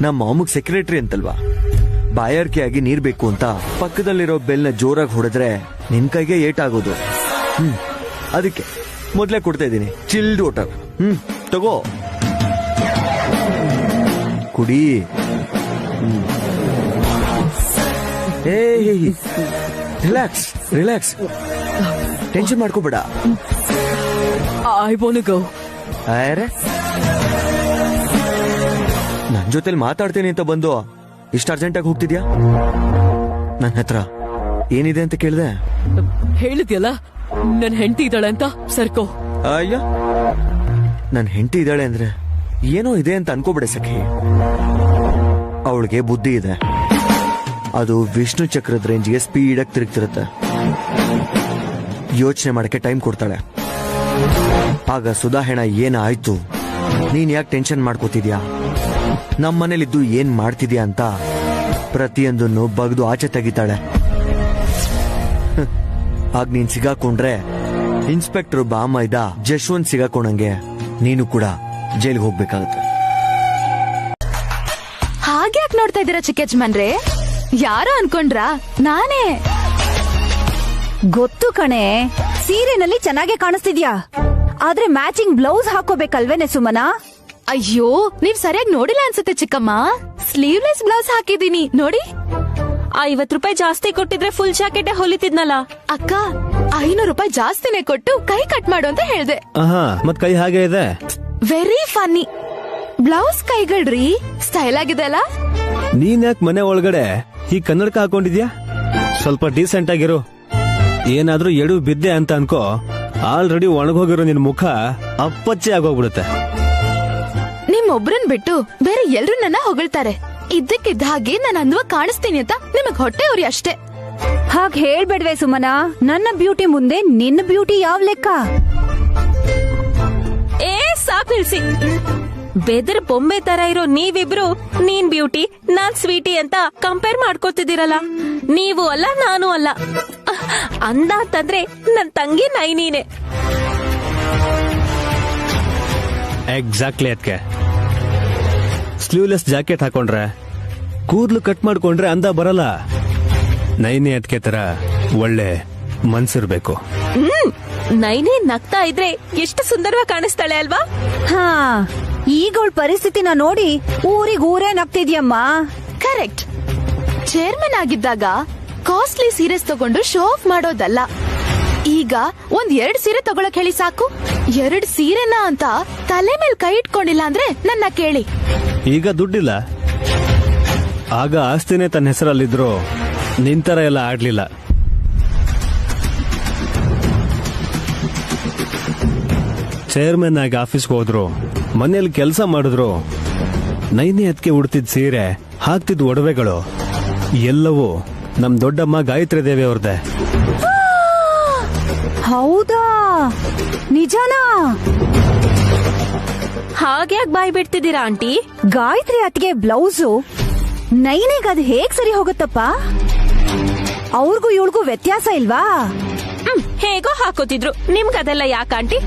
ನಮ್ಮ ಮಾಮಗ್ ಸೆಕ್ರೆಟರಿ ಅಂತಲ್ವಾ, ಬಾಯಾರಿಕೆಯಾಗಿ ನೀರ್ ಬೇಕು ಅಂತ ಪಕ್ಕದಲ್ಲಿರೋ ಬೆಲ್ನ ಜೋರಾಗಿ ಹೊಡೆದ್ರೆ ನಿನ್ ಕೈಗೆ ಏಟಾಗೋದು. ಅದಕ್ಕೆ ಮೊದ್ಲೇ ಕೊಡ್ತಾ ಇದ್ದೀನಿ ಚಿಲ್ಡ್ ವಾಟರ್. ತಗೋ ಕುಡಿ. ರಿಲ್ಯಾಕ್ಸ್ ರಿಲ್ಯಾಕ್ಸ್, ಟೆನ್ಷನ್ ಮಾಡ್ಕೋಬೇಡ. I want to go. ಅರೆ, ನನ್ ಜೊತೆಲಿ ಮಾತಾಡ್ತೀನಿ ಅಂತ ಬಂದು ಇಷ್ಟ ಅರ್ಜೆಂಟಾಗಿ ಹೋಗ್ತಿದ್ಯಾ? ನನ್ನ ಹತ್ರ ಏನಿದೆ ಅಂತ ಕೇಳಿದೆ. ಹೇಳಿದ್ಯಲ್ಲ ನನ್ ಹೆಂಡತಿ ಇದ್ದಾಳೆ ಅಂತ, ಸರ್ಕೋ. ಅಯ್ಯ, ನನ್ ಹೆಂಡತಿ ಇದ್ದಾಳೆ ಅಂದ್ರೆ ಏನೋ ಇದೆ ಅಂತ ಅನ್ಕೋಬಿಡೆ ಸಖಿ. ಅವಳಿಗೆ ಬುದ್ಧಿ ಇದೆ. ಅದು ವಿಷ್ಣು ಚಕ್ರದ ರೇಂಜ್ಗೆ ಸ್ಪೀಡಾಗಿ ತಿರುಗ್ತಿರುತ್ತೆ. ಯೋಚನೆ ಮಾಡಕ್ಕೆ ಟೈಮ್ ಕೊಡ್ತಾಳೆ. ಆಗ ಸುಧಾ ಹೆಣ ಏನಾಯ್ತು, ನೀನ್ ಯಾಕೆ ಟೆನ್ಷನ್ ಮಾಡ್ಕೋತಿದ್ಯಾ, ನಮ್ಮನೇಲಿದ್ದು ಏನ್ ಮಾಡ್ತಿದ್ಯಾ ಅಂತ ಪ್ರತಿಯೊಂದನ್ನು ಬಗ್ದು ಆಚೆ ತೆಗಿತಾಳೆ. ಆಗ ನೀನ್ ಸಿಗಾಕೊಂಡ್ರೆ ಇನ್ಸ್ಪೆಕ್ಟರ್ ಬಾಮೈದ ಜಶ್ವಂತ್ ಸಿಗಾಕೊಂಡಂಗೆ ನೀನು ಕೂಡ ಜೈಲ್ಗೆ ಹೋಗ್ಬೇಕಾಗತ್ತೆ. ಹಾಗ್ಯಾಕ್ ನೋಡ್ತಾ ಇದ್ದೀರಾ ಚಿಕ್ಕ ಯಜಮಾನ್ರೆ? ಯಾರೋ ಅನ್ಕೊಂಡ್ರಾ? ನಾನೇ. ಗೊತ್ತು ಕಣೆ, ಸೀರೆನಲ್ಲಿ ಚೆನ್ನಾಗೆ ಕಾಣಿಸ್ತಿದ್ಯಾ, ಆದ್ರೆ ಮ್ಯಾಚಿಂಗ್ ಬ್ಲೌಸ್ ಹಾಕೋಬೇಕಲ್ವೇನೆ ಸುಮನಾ? ಅಯ್ಯೋ, ನೀವ್ ಸರಿಯಾಗಿ ನೋಡಿಲ್ಲ ಅನ್ಸುತ್ತೆ ಚಿಕ್ಕಮ್ಮ. ಸ್ಲೀವ್ಲೆಸ್ ಬ್ಲೌಸ್ ಹಾಕಿದೀನಿ ನೋಡಿ. 50 ರೂಪಾಯಿ ಜಾಸ್ತಿ ಕೊಟ್ಟಿದ್ರೆ ಫುಲ್ ಜಾಕೆಟ್ ಹೊಲಿತಿದ್ನಲ್ಲ. ಅಕ್ಕ, 500 ರೂಪಾಯಿ ಜಾಸ್ತಿನೇ ಕೊಟ್ಟು ಕೈ ಕಟ್ ಮಾಡು ಅಂತ ಹೇಳ್ದೆ. ಮತ್ ಕೈ ಹಾಗೆ ಇದೆ. Very funny. ಬ್ಲೌಸ್ ಕೈಗಳ್ರಿ, ಸ್ಟೈಲ್ ಆಗಿದೆ ಅಲ್ಲ? ನೀನ್ ಯಾಕೆ ಮನೆ ಒಳಗಡೆ ಈ ಕನ್ನಡಕ ಹಾಕೊಂಡಿದ್ಯಾ? ಸ್ವಲ್ಪ ಡೀಸೆಂಟ್ ಆಗಿರು. ಏನಾದ್ರೂ ಎಡು ಬಿದ್ದೆ ಅಂತ ಅನ್ಕೋ, ಆಲ್ರೆಡಿ ಒಣಗೋಗಿರೋ ನಿನ್ ಮುಖ ಅಪ್ಪಚ್ಚೆ ಆಗೋಗ್ಬಿಡುತ್ತೆ. ನಿಮ್ಮೊಬ್ರನ್ ಬಿಟ್ಟು ಬೇರೆ ಎಲ್ರು ನನ್ನ ಹೊಗಳ್ತಾರೆ. ಇದ್ದಕ್ಕಿದ್ದ ಹಾಗೆ ನಾನು ಅಂದವಾಗಿ ಕಾಣಿಸ್ತೀನಿ ಅಂತ ನಿಮಗ್ ಹೊಟ್ಟೆ ಉರಿ ಅಷ್ಟೇ. ಹಾಗ್ ಹೇಳ್ಬೇಡ್ವೆ ಸುಮನಾ, ನನ್ನ ಬ್ಯೂಟಿ ಮುಂದೆ ನಿನ್ನ ಬ್ಯೂಟಿ ಯಾವ್ ಲೆಕ್ಕ? ಸಾಕ್ ನಿಲ್ಸಿ. ಬೆದರ್ ಬೊಂಬೆ ತರ ಇರೋ ನೀವಿಬ್ರು ನೀನ್ ಬ್ಯೂಟಿ ನಾನ್ ಸ್ವೀಟಿ ಅಂತ ಕಂಪೇರ್ ಮಾಡ್ಕೋತಿದ್ದೀರಲ್ಲ. ನೀವು ಅಲ್ಲ, ನಾನು ಅಲ್ಲ. ಅಂದ ಅಂತಂದ್ರೆ ನನ್ ತಂಗಿ ನೈನೀನೆ. ಎಕ್ಸಾಕ್ಟ್ಲಿ. ಅದಕ್ಕೆ ಸ್ಲೀವ್ಲೆಸ್ ಜಾಕೆಟ್ ಹಾಕೊಂಡ್ರೆ, ಕೂದ್ಲು ಕಟ್ ಮಾಡ್ಕೊಂಡ್ರೆ ಅಂದ ಬರಲ್ಲ. ನೈನಿ ಅದಕ್ಕೆ ತರ ಒಳ್ಳೆ ಮನ್ಸಿರ್ಬೇಕು. ನೈನೇ ನಗ್ತಾ ಇದ್ರೆ ಎಷ್ಟು ಸುಂದರವಾಗಿ ಕಾಣಿಸ್ತಾಳೆ ಅಲ್ವಾ? ಹಾ, ಈಗೋಳ್ ಪರಿಸ್ಥಿತಿನ ನೋಡಿ ಊರೇ ನಗ್ತಿದ್ಯಮ್ಮ. ಕರೆಕ್ಟ್. ಚೇರ್ಮನ್ ಆಗಿದ್ದಾಗ ಕಾಸ್ಟ್ಲಿ ಸೀರೆಸ್ ತಗೊಂಡು ಶೋ ಆಫ್ ಮಾಡೋದಲ್ಲ. ಈಗ 2 ಸೀರೆ ತಗೊಳಕ್ ಹೇಳಿ ಸಾಕು. 2 ಸೀರೆನಾ ಅಂತ ತಲೆ ಮೇಲೆ ಕೈ ಇಟ್ಕೊಂಡಿಲ್ಲ ಅಂದ್ರೆ ನನ್ನ ಕೇಳಿ. ಈಗ ದುಡ್ಡಿಲ್ಲ, ಆಗ ಆಸ್ತಿನೇ ತನ್ನ ಹೆಸರಲ್ಲಿದ್ರು ನಿಂತರ ಎಲ್ಲ ಆಡ್ಲಿಲ್ಲ. ಚೇರ್ಮನ್ ಆಗಿ ಆಫೀಸ್ಗೆ ಹೋದ್ರು, ಮನೇಲಿ ಕೆಲಸ ಮಾಡಿದ್ರು, ನೈನೇ ಅದಕ್ಕೆ ಉಡ್ತಿದ್ ಸೀರೆ, ಹಾಕ್ತಿದ್ ಒಡವೆಗಳು ಎಲ್ಲವೂ ನಮ್ ದೊಡ್ಡಮ್ಮ ಗಾಯತ್ರಿ ದೇವಿ ಅವ್ರದ್ದೆ. ಹೌದಾ? ನಿಜಾನಾ? ಹಾಗ್ಯಾಕ್ ಬಾಯ್ ಬಿಡ್ತಿದ್ದೀರಾ ಆಂಟಿ? ಗಾಯತ್ರಿ ಅತ್ತಿಗೆ ಬ್ಲೌಸು ನೈನಿಗೆ ಅದು ಹೇಗ್ ಸರಿ ಹೋಗುತ್ತಪ್ಪ? ಅವ್ರಿಗೂ ಇವಳಿಗೂ ವ್ಯತ್ಯಾಸ ಇಲ್ವಾ? ಹೇಗೋ ಹಾಕೋತಿದ್ರು, ನಿಮ್ಗದೆಲ್ಲ ಯಾಕಾಂಟಿ?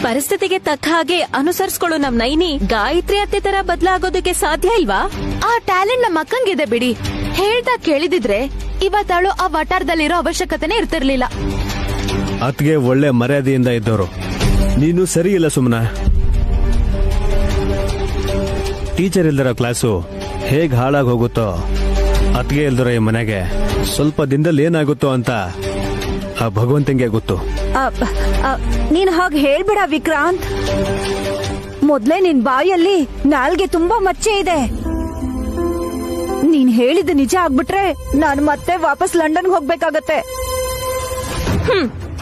ಪರಿಸ್ಥಿತಿಗೆ ತಕ್ಕ ಹಾಗೆ ಅನುಸರಿಸ್ಕೊಳ್ಳೋ ನಮ್ ನೈನಿ ಗಾಯತ್ರಿ ಅತ್ತೆ ತರ ಬದಲಾಗೋದಕ್ಕೆ ಸಾಧ್ಯ ಇಲ್ವಾ? ಆ ಟ್ಯಾಲೆಂಟ್ ನಮ್ಮ ಅಕ್ಕಂಗಿದೆ ಬಿಡಿ. ಹೇಳ್ತಾ ಕೇಳಿದಿದ್ರೆ ಇವತ್ತಾಳು ಆ ವಟಾರದಲ್ಲಿರೋ ಅವಶ್ಯಕತೆನೇ ಇರ್ತಿರ್ಲಿಲ್ಲ. ಅತ್ಗೆ ಒಳ್ಳೆ ಮರ್ಯಾದೆಯಿಂದ ಇದ್ದವರು. ನೀನು ಸರಿ ಇಲ್ಲ ಸುಮ್ನ. ಟೀಚರ್ ಇಲ್ದಿರೋ ಕ್ಲಾಸು ಹೇಗ್ ಹಾಳಾಗಿ ಹೋಗುತ್ತೋ, ಅತ್ಗೆ ಇಲ್ದಿರೋ ಈ ಮನೆಗೆ ಸ್ವಲ್ಪ ದಿನದಲ್ಲಿ ಏನಾಗುತ್ತೋ ಅಂತ ಆ ಭಗವಂತಂಗೆ ಗೊತ್ತು. ನೀನ್ ಹಾಗೆ ಹೇಳ್ಬೇಡ ವಿಕ್ರಾಂತ್. ಮೊದ್ಲೇ ನಿನ್ ಬಾಯಲ್ಲಿ ನಾಲ್ಗೆ ತುಂಬಾ ಮಚ್ಚೆ ಇದೆ. ನೀನ್ ಹೇಳಿದ ನಿಜ ಆಗ್ಬಿಟ್ರೆ ನಾನು ಮತ್ತೆ ವಾಪಸ್ ಲಂಡನ್ಗೆ ಹೋಗ್ಬೇಕಾಗತ್ತೆ.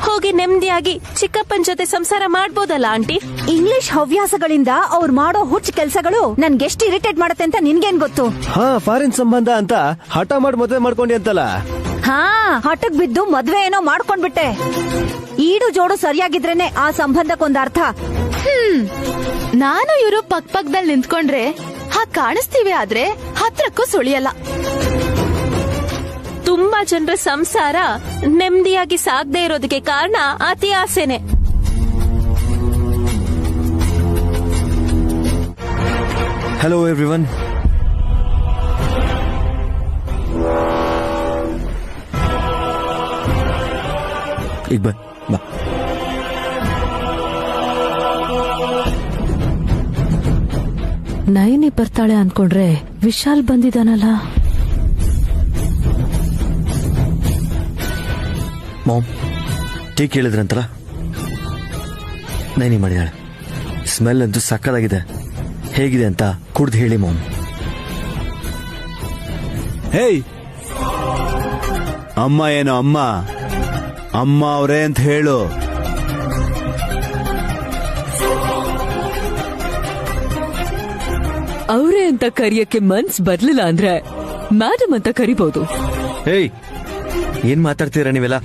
ಹೋಗಿ ನೆಮ್ಮದಿಯಾಗಿ ಚಿಕ್ಕಪ್ಪನ್ ಜೊತೆ ಸಂಸಾರ ಮಾಡ್ಬೋದಲ್ಲ ಆಂಟಿ? ಇಂಗ್ಲಿಷ್ ಹವ್ಯಾಸಗಳಿಂದ ಅವ್ರು ಮಾಡೋ ಹುಚ್ಚ ಕೆಲ್ಸಗಳು ನನ್ಗೆಷ್ಟು ಇರಿಟೇಟ್ ಮಾಡತ್ತೆ ಅಂತ ನಿನ್ಗೇನ್ ಗೊತ್ತು? ಹಾ, ಫಾರಿನ್ ಸಂಬಂಧ ಅಂತ ಹಠ ಮಾಡಿ ಮದುವೆ ಮಾಡ್ಕೊಂಡಿ ಅಂತಲ್ಲ. ಹಾ, ಹಠಕ್ ಬಿದ್ದು ಮದ್ವೆ ಏನೋ ಮಾಡ್ಕೊಂಡ್ಬಿಟ್ಟೆ. ಈಡು ಜೋಡು ಸರಿಯಾಗಿದ್ರೇನೆ ಆ ಸಂಬಂಧಕ್ಕೊಂದ್ ಅರ್ಥ. ನಾನು ಇವರು ಪಕ್ಕದಲ್ಲಿ ನಿಂತ್ಕೊಂಡ್ರೆ ಹಾಗೆ ಕಾಣಿಸ್ತೀವಿ, ಆದ್ರೆ ಹತ್ರಕ್ಕೂ ಸುಳಿಯಲ್ಲ. ತುಂಬಾ ಜನರ ಸಂಸಾರ ನೆಮ್ಮದಿಯಾಗಿ ಸಾಗದೆ ಇರೋದಕ್ಕೆ ಕಾರಣ ಅತಿ ಆಸೆನೆ. Hello everyone. ಈಗ ಬಾ. ನಯನಿ ಬರ್ತಾಳೆ ಅನ್ಕೊಂಡ್ರೆ ವಿಶಾಲ್ ಬಂದಿದಾನಲ್ಲ. ಮಾಮ್, ಟೀ ಕೇಳಿದ್ರಂತಲ್ಲ, ನೈನಿ ಮಾಡಿದಾಳೆ. ಸ್ಮೆಲ್ ಅಂತೂ ಸಕ್ಕದಾಗಿದೆ. ಹೇಗಿದೆ ಅಂತ ಕುಡ್ದು ಹೇಳಿ ಮಾಮ್. ಹೇಯ್, ಅಮ್ಮ ಏನು ಅಮ್ಮ ಅಮ್ಮ ಅವರೇ ಅಂತ ಹೇಳು. ಅವರೇ ಅಂತ ಕರಿಯಕ್ಕೆ ಮನ್ಸ್ ಬರ್ಲಿಲ್ಲ ಅಂದ್ರೆ ಮೇಡಮ್ ಅಂತ ಕರಿಬಹುದು. ಹೇಯ್, ಏನ್ ಮಾತಾಡ್ತೀರಾ ನೀವೆಲ್ಲ?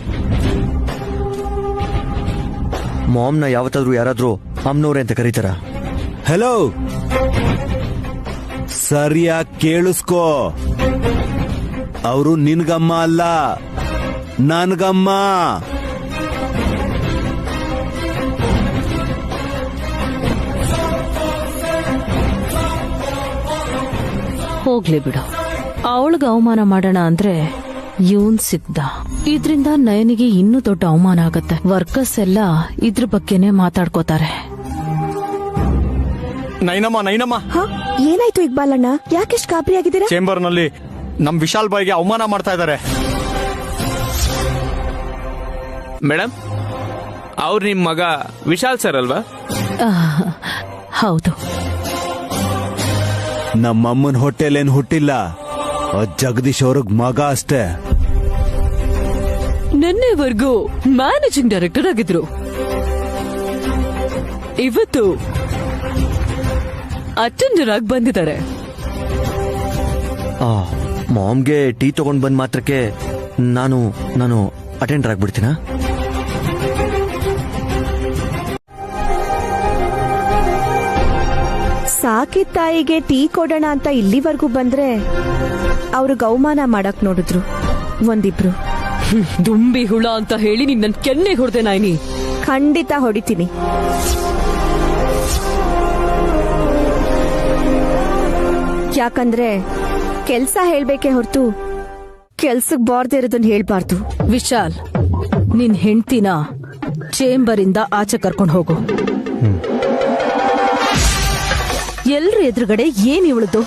ಮಾಮ್ನ ಯಾವತ್ತಾದ್ರೂ ಯಾರಾದ್ರೂ ಅಮ್ಮನವ್ರೆ ಅಂತ ಕರೀತಾರ? ಹಲೋ, ಸರಿಯಾಗಿ ಕೇಳಿಸ್ಕೋ. ಅವರು ನಿನ್ಗಮ್ಮ ಅಲ್ಲ, ನನ್ಗಮ್ಮ. ಹೋಗ್ಲಿ ಬಿಡು, ಅವಳಿಗೆ ಅವಮಾನ ಮಾಡೋಣ ಅಂದ್ರೆ ಇವನ್ ಸಿದ್ಧ. ಇದ್ರಿಂದ ನಯನಿಗೆ ಇನ್ನೂ ದೊಡ್ಡ ಅವಮಾನ ಆಗತ್ತೆ. ವರ್ಕರ್ಸ್ ಎಲ್ಲ ಇದ್ರ ಬಗ್ಗೆನೆ ಮಾತಾಡ್ಕೋತಾರೆ. ನೈನಮ್ಮ, ಏನಾಯ್ತು ಇಕ್ಬಾಲ್ ಅಣ್ಣ? ಯಾಕೆಷ್ಟು ಗಾಬರಿ ಆಗಿದ್ದೀರಾ? ಚೇಂಬರ್ ನಲ್ಲಿ ನಮ್ ವಿಶಾಲ್ ಬಾಯ್ಗೆ ಅವಮಾನ ಮಾಡ್ತಾ ಇದ್ದಾರೆ. ಮೇಡಮ್, ಅವ್ರು ನಿಮ್ ಮಗ ವಿಶಾಲ್ ಸರ್ ಅಲ್ವಾ? ಹೌದು. ನಮ್ಮಮ್ಮನ ಹೊಟ್ಟೆಲೇನ್ ಹುಟ್ಟಿಲ್ಲ, ಜಗದೀಶ್ ಅವ್ರಿಗೆ ಮಗ ಅಷ್ಟೇ. ನಿನ್ನೆವರೆಗೂ ಮ್ಯಾನೇಜಿಂಗ್ ಡೈರೆಕ್ಟರ್ ಆಗಿದ್ರು, ಇವತ್ತು ಅಟೆಂಡರ್ ಆಗಿ ಬಂದಿದ್ದಾರೆ. ಮಾಮ್ಗೆ ಟೀ ತಗೊಂಡ್ ಬಂದ್ ಮಾತ್ರಕ್ಕೆ ನಾನು ಅಟೆಂಡರ್ ಆಗ್ಬಿಡ್ತೀನ? ಸಾಕಿದ ತಾಯಿಗೆ ಟೀ ಕೊಡೋಣ ಅಂತ ಇಲ್ಲಿವರೆಗೂ ಬಂದ್ರೆ ಅವ್ರಿಗೆ ಅವಮಾನ ಮಾಡಕ್ ನೋಡಿದ್ರು ಒಂದಿಬ್ರು. ದುಂಬಿ ಹುಳ ಅಂತ ಹೇಳಿ ನಿನ್ನ ಕೆನ್ನೆ ಹೊಡೆದೆ ನಾಯ್ನಿ. ಖಂಡಿತ ಹೊಡಿತೀನಿ. ಯಾಕಂದ್ರೆ ಕೆಲ್ಸ ಹೇಳ್ಬೇಕೆ ಹೊರತು ಕೆಲ್ಸಕ್ ಬಾರ್ದೇ ಇರೋದನ್ನ ಹೇಳ್ಬಾರ್ದು. ವಿಶಾಲ್, ನಿನ್ ಹೆಂಡ್ತಿನ ಚೇಂಬರ್ ಇಂದ ಆಚೆ ಕರ್ಕೊಂಡು ಹೋಗು. ಎಲ್ರ ಎದುರುಗಡೆ ಏನ್ ಇವಳದು?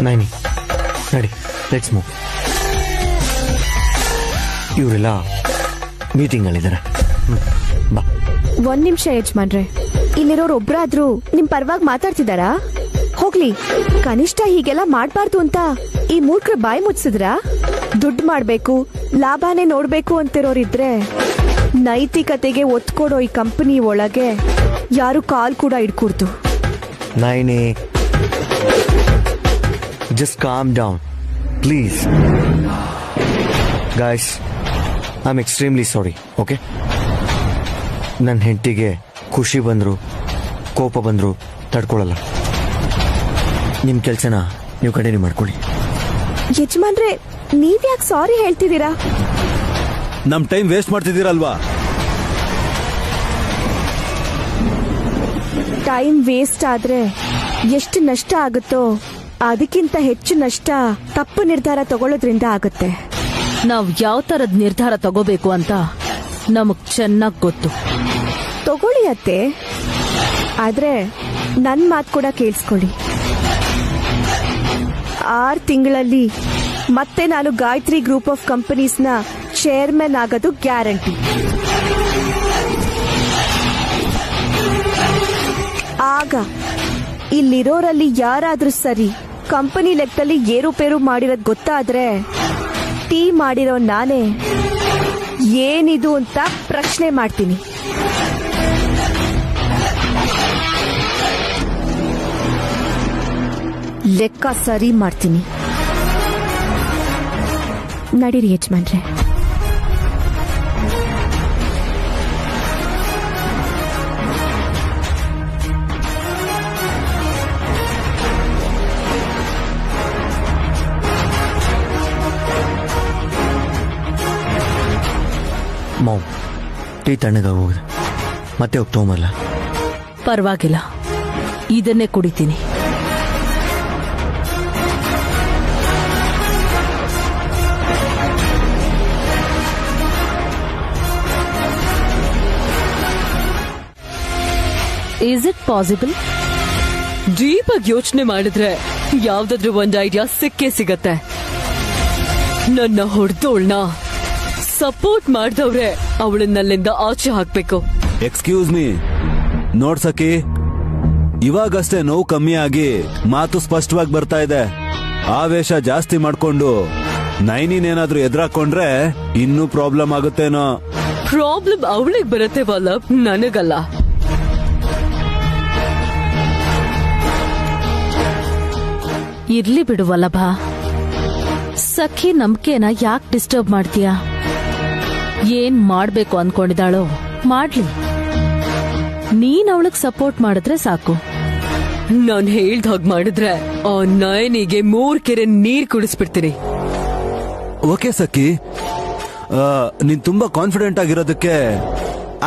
ನೈನಿ, ನಡಿ, ಲೆಟ್ಸ್ ಮೂವ್. ಇವರೆಲ್ಲ ಮೀಟಿಂಗ್ ಅಲ್ಲಿದ್ದಾರೆ. ಬಾ. ಒಂದ್ ನಿಮಿಷ ಯಜಮಾನ್ರೆ, ಇಲ್ಲಿರೋರು ಒಬ್ರಾದ್ರೂ ನಿಮ್ ಪರವಾಗಿ ಮಾತಾಡ್ತಿದಾರಾ? ಹೋಗ್ಲಿ, ಕನಿಷ್ಠ ಹೀಗೆಲ್ಲ ಮಾಡ್ಬಾರ್ದು ಅಂತ ಈ ಮೂರ್ಖರ ಬಾಯಿ ಮುಚ್ಚಿದ್ರ? ದುಡ್ಡು ಮಾಡ್ಬೇಕು, ಲಾಭನೇ ನೋಡ್ಬೇಕು ಅಂತಿರೋರಿದ್ರೆ ನೈತಿಕತೆಗೆ ಒತ್ತು ಕೊಡೋ ಈ ಕಂಪನಿ ಒಳಗೆ ಯಾರು ಕಾಲ್ ಕೂಡ ಇಡ್ಕೂಡ್ದು. Naini, just calm down please. Guys, I am extremely sorry. Okay, ನನ್ನ ಹೆಂಡತಿಗೆ ಖುಷಿ ಬಂದ್ರು ಕೋಪ ಬಂದ್ರು ತಡ್ಕೊಳ್ಳಲ್ಲ. ನಿಮ್ ಕೆಲ್ಸನ ನೀವು ಕಂಟಿನ್ಯೂ ಮಾಡ್ಕೊಳ್ಳಿ. ಯಜಮಾನ್ರೆ, ನೀವ್ಯಾಕೆ ಸಾರಿ ಹೇಳ್ತಿದ್ದೀರಾ? ನಮ್ ಟೈಮ್ ವೇಸ್ಟ್ ಮಾಡ್ತಿದ್ದೀರಲ್ವಾ? ಟೈಮ್ ವೇಸ್ಟ್ ಆದ್ರೆ ಎಷ್ಟು ನಷ್ಟ ಆಗುತ್ತೋ ಅದಕ್ಕಿಂತ ಹೆಚ್ಚು ನಷ್ಟ ತಪ್ಪು ನಿರ್ಧಾರ ತಗೊಳ್ಳೋದ್ರಿಂದ ಆಗುತ್ತೆ. ನಾವ್ ಯಾವ ತರದ್ ನಿರ್ಧಾರ ತಗೋಬೇಕು ಅಂತ ನಮಗ್ ಚೆನ್ನಾಗ್ ಗೊತ್ತು. ತಗೊಳ್ಳಿ ಅತ್ತೆ, ಆದ್ರೆ ನನ್ ಮಾತು ಕೂಡ ಕೇಳಿಸ್ಕೊಳ್ಳಿ. 6 ತಿಂಗಳಲ್ಲಿ ಮತ್ತೆ ನಾನು ಗಾಯತ್ರಿ ಗ್ರೂಪ್ ಆಫ್ ಕಂಪನೀಸ್ನ ಚೇರ್ಮನ್ ಆಗೋದು ಗ್ಯಾರಂಟಿ. ಆಗ ಇಲ್ಲಿರೋರಲ್ಲಿ ಯಾರಾದ್ರೂ ಸರಿ ಕಂಪನಿ ಲೆಕ್ಕದಲ್ಲಿ ಏರುಪೇರು ಮಾಡಿರೋದು ಗೊತ್ತಾದ್ರೆ ಟೀ ಮಾಡಿರೋ ನಾನೇ ಏನಿದು ಅಂತ ಪ್ರಶ್ನೆ ಮಾಡ್ತೀನಿ. ಲೆಕ್ಕ ಸರಿ ಮಾಡ್ತೀನಿ. ನಡೀರಿ ಯಜಮಾನ್ರೆ. ಮಾವ್, ಟೀ ತಣ್ಣಗಾಗೋಗಿದೆ, ಮತ್ತೆ ಹೋಗಿ ತಗೊಂಬಲ್ಲ. ಪರವಾಗಿಲ್ಲ, ಇದನ್ನೇ ಕುಡಿತೀನಿ. Is it possible? ಡೀಪ್ ಆಗಿ ಯೋಚನೆ ಮಾಡಿದ್ರೆ ಯಾವ್ದಾದ್ರೂ ಒಂದ್ ಐಡಿಯಾ ಸಿಕ್ಕೇ ಸಿಗತ್ತೆ. ನನ್ನ ಹೊಡೆದವಳನ್ನ ಸಪೋರ್ಟ್ ಮಾಡ್ದವ್ರೆ ಅವಳನ್ನಲ್ಲಿಂದ ಆಚೆ ಹಾಕ್ಬೇಕು. ಎಕ್ಸ್ಕ್ಯೂಸ್ ಮೀ, ನೋಡ್ಸಕಿ, ಇವಾಗಷ್ಟೇ ನೋವು ಕಮ್ಮಿ ಆಗಿ ಮಾತು ಸ್ಪಷ್ಟವಾಗಿ ಬರ್ತಾ ಇದೆ. ಆವೇಶ ಜಾಸ್ತಿ ಮಾಡ್ಕೊಂಡು ನೈನಿನೇನಾದ್ರೂ ಎದುರಾಕೊಂಡ್ರೆ ಇನ್ನೂ ಪ್ರಾಬ್ಲಮ್ ಆಗುತ್ತೇನೋ. ಪ್ರಾಬ್ಲಮ್ ಅವಳಿಗೆ ಬರುತ್ತೆ ವಲ್ಲಭ್, ನನಗಲ್ಲ. ಇರ್ಲಿ ಬಿಡು ವಲ್ಲಭ, ಸಖಿ ನಂಬಿಕೆನ ಯಾಕೆ ಡಿಸ್ಟರ್ಬ್ ಮಾಡ್ತೀಯಾ? ಏನ್ ಮಾಡ್ಬೇಕು ಅನ್ಕೊಂಡಿದ್ದಾಳೋ ಮಾಡ್ಲಿ, ನೀನ್ ಅವಳಗ್ ಸಪೋರ್ಟ್ ಮಾಡಿದ್ರೆ ಸಾಕು. ನಾನ್ ಹೇಳ್ದ ಹಾಗೆ ಮಾಡಿದ್ರೆ ಆ ನಯನಿಗೆ 3 ಕೆರೆ ನೀರ್ ಕುಡಿಸ್ಬಿಡ್ತೀನಿ. ಓಕೆ ಸಖಿ, ನೀನ್ ತುಂಬಾ ಕಾನ್ಫಿಡೆಂಟ್ ಆಗಿರೋದಕ್ಕೆ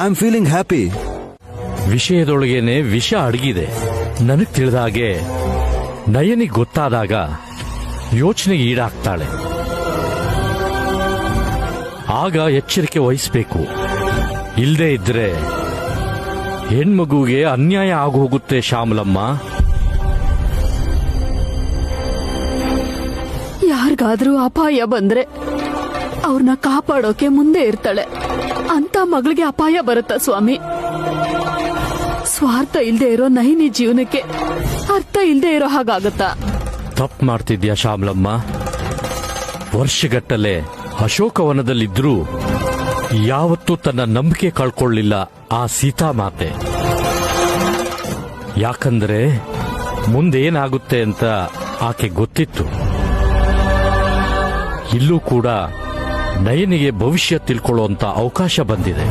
ಐ ಆಮ್ ಫೀಲಿಂಗ್ ಹ್ಯಾಪಿ. ವಿಷಯದೊಳಗೇನೆ ವಿಷ ಅಡಗಿದೆ. ನನಗ್ ತಿಳಿದ ಹಾಗೆ ನಯನಿಗೆ ಗೊತ್ತಾದಾಗ ಯೋಚನೆಗೆ ಈಡಾಗ್ತಾಳೆ. ಆಗ ಎಚ್ಚರಿಕೆ ವಹಿಸಬೇಕು. ಇಲ್ಲದೆ ಇದ್ರೆ ಹೆಣ್ಮಗುಗೆ ಅನ್ಯಾಯ ಆಗೋಗುತ್ತೆ ಶ್ಯಾಮಲಮ್ಮ. ಯಾರಿಗಾದ್ರೂ ಅಪಾಯ ಬಂದ್ರೆ ಅವ್ರನ್ನ ಕಾಪಾಡೋಕೆ ಮುಂದೆ ಇರ್ತಾಳೆ. ಅಂತ ಮಗಳಿಗೆ ಅಪಾಯ ಬರುತ್ತಾ ಸ್ವಾಮಿ? ಸ್ವಾರ್ಥ ಇಲ್ದೇ ಇರೋ ನೈನಿ ಜೀವನಕ್ಕೆ ಅರ್ಥ ಇಲ್ದೇ ಇರೋ ಹಾಗಾಗತ್ತಾ? ತಪ್ಪು ಮಾಡ್ತಿದ್ಯಾ ಶ್ಯಾಮಲಮ್ಮ. ವರ್ಷಗಟ್ಟಲೆ ಅಶೋಕವನದಲ್ಲಿದ್ರೂ ಯಾವತ್ತೂ ತನ್ನ ನಂಬಿಕೆ ಕಳ್ಕೊಳ್ಳಿಲ್ಲ ಆ ಸೀತಾಮಾತೆ. ಯಾಕಂದ್ರೆ ಮುಂದೇನಾಗುತ್ತೆ ಅಂತ ಆಕೆ ಗೊತ್ತಿತ್ತು. ಇಲ್ಲೂ ಕೂಡ ನಯನಿಗೆ ಭವಿಷ್ಯ ತಿಳ್ಕೊಳ್ಳುವಂತ ಅವಕಾಶ ಬಂದಿದೆ.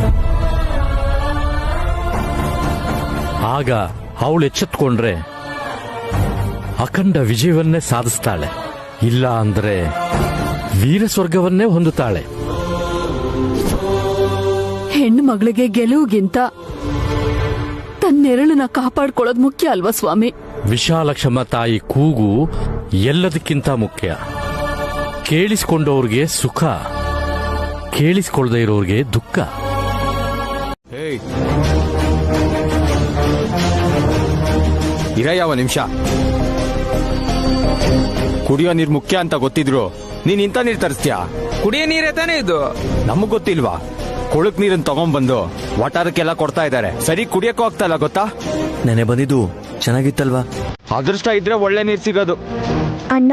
ಆಗ ಅವಳು ಎಚ್ಚೆತ್ಕೊಂಡ್ರೆ ಅಖಂಡ ವಿಜಯವನ್ನೇ ಸಾಧಿಸ್ತಾಳೆ. ಇಲ್ಲ ಅಂದ್ರೆ ವೀರ ಸ್ವರ್ಗವನ್ನೇ ಹೊಂದುತ್ತಾಳೆ. ಹೆಣ್ಣು ಮಗಳಿಗೆ ಗೆಲುವಿಗಿಂತ ತನ್ನೆರಳನ್ನ ಕಾಪಾಡ್ಕೊಳ್ಳೋದು ಮುಖ್ಯ ಅಲ್ವಾ ಸ್ವಾಮಿ? ವಿಶಾಲಕ್ಷಮ ತಾಯಿ ಕೂಗು ಎಲ್ಲದಕ್ಕಿಂತ ಮುಖ್ಯ. ಕೇಳಿಸಿಕೊಂಡವ್ರಿಗೆ ಸುಖ, ಕೇಳಿಸಿಕೊಳ್ಳದೆ ಇರೋರಿಗೆ ದುಃಖ. ಇರಯ್ಯವ ನಿಮಿಷ. ಕುಡಿಯೋ ನೀರ್ ಮುಖ್ಯ ಅಂತ ಗೊತ್ತಿದ್ರು ನೀನ್ ಇಂಥ ನೀರ್ ತರಿಸ್ತೀಯಾ? ಕುಡಿಯೋ ನೀರೇ ತಾನೇ ಇದು. ನಮಗ್ ಗೊತ್ತಿಲ್ವಾ? ಕೊಳಕ್ ನೀರನ್ನ ತಗೊಂಡ್ಬಂದು ವಾಟರ್ಕ್ಕೆಲ್ಲ ಕೊಡ್ತಾ ಇದ್ದಾರೆ. ಸರಿ ಕುಡಿಯಕ್ಕೂ ಆಗ್ತಾ ಇಲ್ಲ ಗೊತ್ತಾ? ನೆನೆ ಬಂದಿದ್ದು ಚೆನ್ನಾಗಿತ್ತಲ್ವಾ? ಅದೃಷ್ಟ ಇದ್ರೆ ಒಳ್ಳೆ ನೀರ್ ಸಿಗೋದು. ಅಣ್ಣ,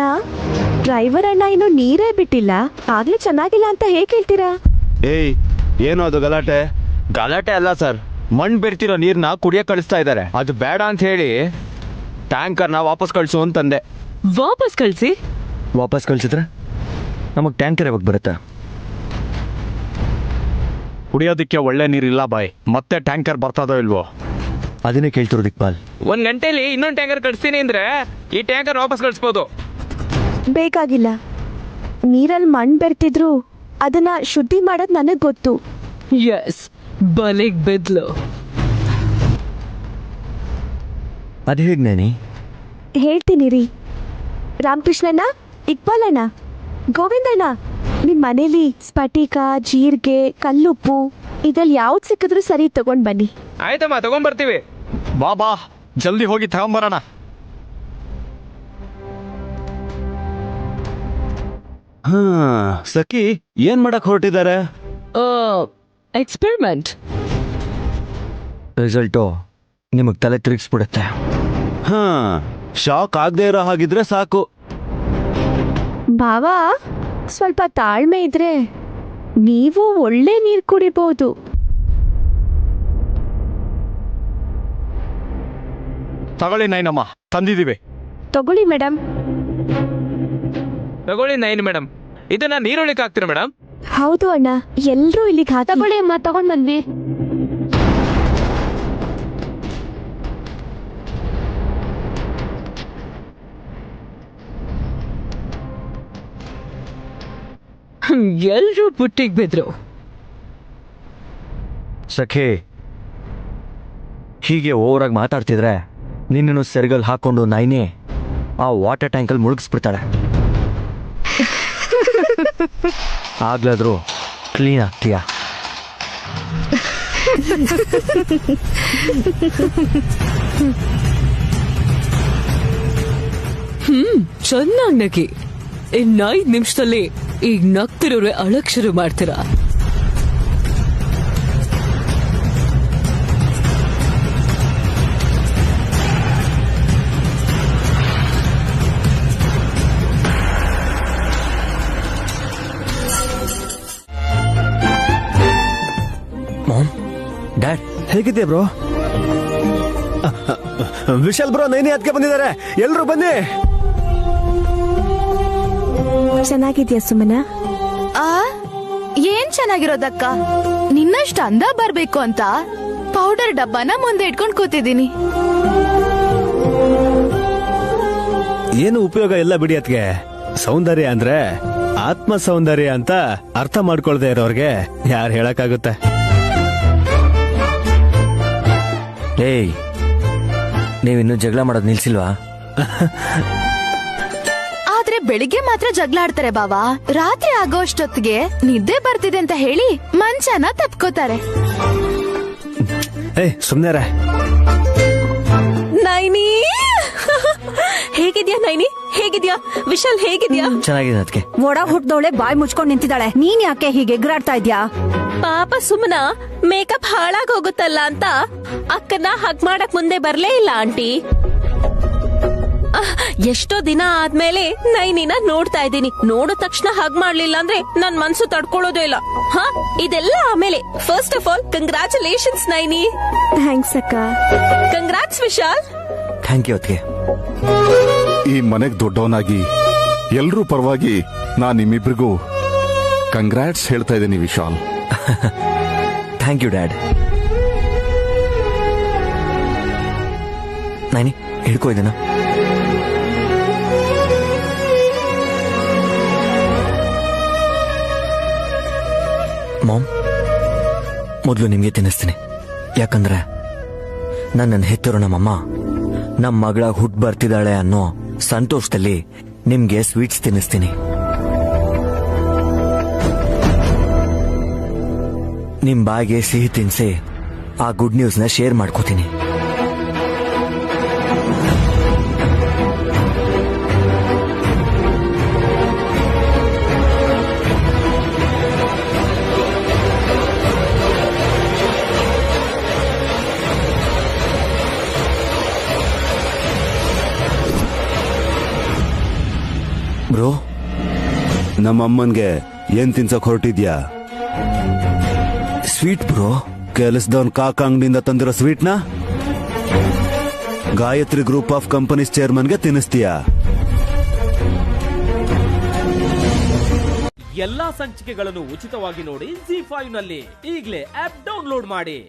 ಡ್ರೈವರ್ ಅಣ್ಣ ಇನ್ನು ನೀರೇ ಬಿಟ್ಟಿಲ್ಲ, ಆಗ್ಲೇ ಚೆನ್ನಾಗಿಲ್ಲ ಅಂತ ಹೇಗೆ ಹೇಳ್ತೀರಾ? ಏಯ್, ಏನು ಅದು ಗಲಾಟೆ? ಗಲಾಟೆ ಅಲ್ಲ ಸರ್, ಮಣ್ಣು ಬೆರ್ತಿರೋ ನೀರ್ನ ಕುಡಿಯಕ್ ಕಳಿಸ್ತಾ ಇದ್ದಾರೆ. ಅದು ಬೇಡ ಅಂತ ಹೇಳಿ ಟ್ಯಾಂಕರ್ನ ವಾಪಸ್ ಕಳಿಸು ಅಂತಂದೆ. ವಾಪಸ್ ಕಳಿಸಿ? ವಾಪಸ್ ಕಳ್ಸಿದ್ರೆ ನಮಗ್ ಟ್ಯಾಂಕರ್ ಯಾವಾಗ ಬರುತ್ತೆ? ಕುಡಿಯೋದಕ್ಕೆ ಒಳ್ಳೆ ನೀರಿಲ್ಲ ಬಾಯ್. ಮತ್ತೆ ಟ್ಯಾಂಕರ್ ಬರ್ತದೋ ಇಲ್ವೋ ಅದನ್ನೇ ಕೇಳ್ತಿರೋದು ಇಕ್ಬಾಲ್. 1 ಗಂಟೆಲಿ ಇನ್ನೊಂದು ಟ್ಯಾಂಕರ್ ಕಳಿಸ್ತೀನಿ ಅಂದ್ರೆ ಈ ಟ್ಯಾಂಕರ್ ವಾಪಸ್ ಕಳಿಸ್ಬೋದು. ಬೇಕಾಗಿಲ್ಲ. ನೀರಲ್ಲಿ ಮಣ್ಣು ಬೆರ್ತಿದ್ರು ಅದನ್ನ ಶುದ್ಧಿ ಮಾಡೋದು ನನಗ್ ಗೊತ್ತು. ಎಸ್, ಬಲೆಗ್ ಬೆದ್ಲು. ಅದು ಹೇಗ್ ನೇನಿ? ಹೇಳ್ತೀನಿ ರೀ. ರಾಮಕೃಷ್ಣಣ್ಣ, ಇಕ್ಬಾಲಣ್ಣ, ಗೋವಿಂದಣ್ಣ, ನಿಮ್ ಮನೇಲಿ ಸ್ಫಟಿಕ, ಜೀರಿಗೆ, ಕಲ್ಲುಪ್ಪು ಇದ್ರಲ್ಲಿ ಯಾವ್ದು ಸಿಕ್ಕಿದ್ರು ಸರಿ ತಗೊಂಡ್ ಬನ್ನಿ. ಆಯ್ತಮ್ಮ, ತಗೊಂಡ್ ಬರ್ತೀವಿ. ಬಾ ಬಾ, ಜಲ್ದಿ ಹೋಗಿ ತಗೊಂಬರೋಣ. ಹಾ, ಸಖಿ ಏನ್ ಮಾಡಕ್ ಹೊರಟಿದ್ದಾರೆ? ಎಕ್ಸ್ಪೆರಿಮೆಂಟ್. ರಿಸಲ್ಟು ನಿಮಗ್ ತಲೆ ತಿರುಗಿಸ್ಬಿಡುತ್ತೆ. ಹಾ, ಶಾಕ್ ಆಗದೆ ಇರೋ ಹಾಗಿದ್ರೆ ಸಾಕು. ಬಾವಾ, ಸ್ವಲ್ಪ ತಾಳ್ಮೆ ಇದ್ರೆ ನೀವು ಒಳ್ಳೆ ನೀರು ಕುಡಿಬಹುದು. ತಗೊಳ್ಳಿ ನೈನಮ್ಮ, ತಂದಿದ್ದೀವಿ. ತಗೊಳ್ಳಿ ಮೇಡಮ್. ತಗೊಳ್ಳಿ ನೈನ್ ಮೇಡಮ್. ಇದನ್ನ ನೀರೊಳಗೆ ಹಾಕ್ತೀರಾ ಮೇಡಮ್? ಹೌದು ಅಣ್ಣ, ಎಲ್ರೂ ಇಲ್ಲಿಗೆ ಹಾಕಿ. ತಗೊಳ್ಳಿ ಅಮ್ಮ, ತಗೊಂಡ್ ಬಂದ್ವಿ. ಎಲ್ರೂ ಪುಟ್ಟಿಗೆ ಬೆದ್ರು. ಸಖಿ, ಹೀಗೆ ಓವರಾಗಿ ಮಾತಾಡ್ತಿದ್ರೆ ನಿನ್ನನ್ನು ಸೆರಗಲ್ ಹಾಕೊಂಡು ನೈನೇ ಆ ವಾಟರ್ ಟ್ಯಾಂಕಲ್ಲಿ ಮುಳುಗಿಸ್ಬಿಡ್ತಾಳೆ. ಆಗ್ಲಾದ್ರೂ ಕ್ಲೀನ್ ಆಗ್ತೀಯಾ? ಚೆನ್ನಾಗ್ ನಗಿ. ಇನ್ನ 5 ನಿಮಿಷದಲ್ಲಿ ಈಗ ನಗ್ತಿರೋರೆ ಅಳಕ್ ಶುರು ಮಾಡ್ತೀರಾ. ಮಾಮ್, ಡ್ಯಾಡ್ ಹೇಗಿದ್ಯಾ ಬ್ರೋ? ವಿಶಾಲ್ ಬ್ರೋ ನೈನಿ ಅದಕ್ಕೆ ಬಂದಿದ್ದಾರೆ, ಎಲ್ರು ಬನ್ನಿ. ಚೆನ್ನಾಗಿದ್ಯಾ ಸುಮನ? ಏನ್ ಚೆನ್ನಾಗಿರೋದಕ್ಕ, ನಿನ್ನಷ್ಟ ಅಂದ ಬರ್ಬೇಕು ಅಂತ ಪೌಡರ್ ಡಬ್ಬನ ಮುಂದೆ ಇಟ್ಕೊಂಡ್ ಕೂತಿದ್ದೀನಿ. ಏನು ಉಪಯೋಗ ಇಲ್ಲ ಬಿಡಿ. ಅದಕ್ಕೆ ಸೌಂದರ್ಯ ಅಂದ್ರೆ ಆತ್ಮ ಸೌಂದರ್ಯ ಅಂತ ಅರ್ಥ ಮಾಡ್ಕೊಳ್ದೆ ಇರೋರ್ಗೆ ಯಾರು ಹೇಳಕ್ಕಾಗುತ್ತೆ? ಏಯ್, ನೀವಿನ್ನು ಜಗಳ ಮಾಡೋದು ನಿಲ್ಸಿಲ್ವಾ? ಆದ್ರೆ ಬೆಳಿಗ್ಗೆ ಮಾತ್ರ ಜಗಳ ಆಡ್ತಾರೆ ಬಾವಾ. ರಾತ್ರಿ ಆಗೋಷ್ಟೊತ್ತಿಗೆ ನಿದ್ದೆ ಬರ್ತಿದೆ ಅಂತ ಹೇಳಿ ಮಂಚನ ತಪ್ಕೋತಾರೆ. ಏಯ್ ಸುಮ್ನೆ ನೈನಿ ಹೇಗಿದ್ಯಾ? ನೈನಿ ಹೇಗಿದ್ಯಾ? ವಿಶಾಲ್ ಹೇಗಿದ್ಯಾ? ಚೆನ್ನಾಗಿದೆ ಅದಕ್ಕೆ. ಒಡ ಹುಟ್ದವಳೆ ಬಾಯಿ ಮುಚ್ಕೊಂಡ್ ನಿಂತಿದ್ದಾಳೆ. ನೀನ್ ಯಾಕೆ ಹೀಗೆ ಎಗ್ರಾಡ್ತಾ ಇದ್ಯಾ? ಪಾಪ ಸುಮನ ಮೇಕಪ್ ಹಾಳಾಗ್ ಹೋಗುತ್ತಲ್ಲ ಅಂತ ಅಕ್ಕನ ಹಗ್ ಮಾಡಕ್ ಮುಂದೆ ಬರ್ಲೇ ಇಲ್ಲ ಆಂಟಿ. ಎಷ್ಟೋ ದಿನ ಆದ್ಮೇಲೆ ನೈನಿನ ನೋಡ್ತಾ ಇದ್ದೀನಿ. ನೋಡಿದ ತಕ್ಷಣ ಹಗ್ ಮಾಡ್ಲಿಲ್ಲ ಅಂದ್ರೆ ನನ್ ಮನ್ಸು ತಡ್ಕೊಳ್ಳೋದೇ ಇಲ್ಲ. ಇದೆಲ್ಲ ಆಮೇಲೆ. First of all congratulations Naini. Thanks ಅಕ್ಕ. ಕಂಗ್ರಾಟ್ಸ್ ವಿಶಾಲ್. ಥ್ಯಾಂಕ್ ಯು ಅದಕ್ಕೆ. ಈ ಮನೆಗ್ ದೊಡ್ಡವನಾಗಿ ಎಲ್ರೂ ಪರವಾಗಿ ನಾನ್ ನಿಮ್ಮಿಬ್ರಿಗೂ ಕಂಗ್ರಾಟ್ಸ್ ಹೇಳ್ತಾ ಇದ್ದೀನಿ Vishal. Thank you dad. Naini ಹಿಡ್ಕೋ ಇದನ್ನ. ಮಾಮ್, ಮೊದಲು ನಿಮ್ಗೆ ತಿನ್ನಿಸ್ತೀನಿ. ಯಾಕಂದ್ರೆ ನನ್ನ ಹೆತ್ತರು ನಮ್ಮಮ್ಮ ನಮ್ಮ ಮಗಳ ಹುಟ್ಟು ಬರ್ತಿದ್ದಾಳೆ ಅನ್ನೋ ಸಂತೋಷದಲ್ಲಿ ನಿಮ್ಗೆ ಸ್ವೀಟ್ಸ್ ತಿನ್ನಿಸ್ತೀನಿ. ನಿಮ್ ಬಾಯಿಗೆ ಸಿಹಿ ತಿನ್ಸಿ ಆ ಗುಡ್ ನ್ಯೂಸ್ನ ಶೇರ್ ಮಾಡ್ಕೋತೀನಿ. ಬ್ರೋ, ನಮ್ಮಮ್ಮನ್ಗೆ ಏನ್ ತಿನ್ಸಕ್ ಹೊರಟಿದ್ಯಾ? Sweet bro. ಕೆಲಸದವನ್ ಕಾಕ ಅಂಗಡಿಯಿಂದ ತಂದಿರೋ ಸ್ವೀಟ್ನ ಗಾಯತ್ರಿ ಗ್ರೂಪ್ ಆಫ್ ಕಂಪನೀಸ್ ಚೇರ್ಮನ್ಗೆ ತಿನ್ನಿಸ್ತೀಯಾ? ಎಲ್ಲಾ ಸಂಚಿಕೆಗಳನ್ನು ಉಚಿತವಾಗಿ ನೋಡಿ ZEE5 ನಲ್ಲಿ. ಈಗಲೇ ಆಪ್ ಡೌನ್ಲೋಡ್ ಮಾಡಿ.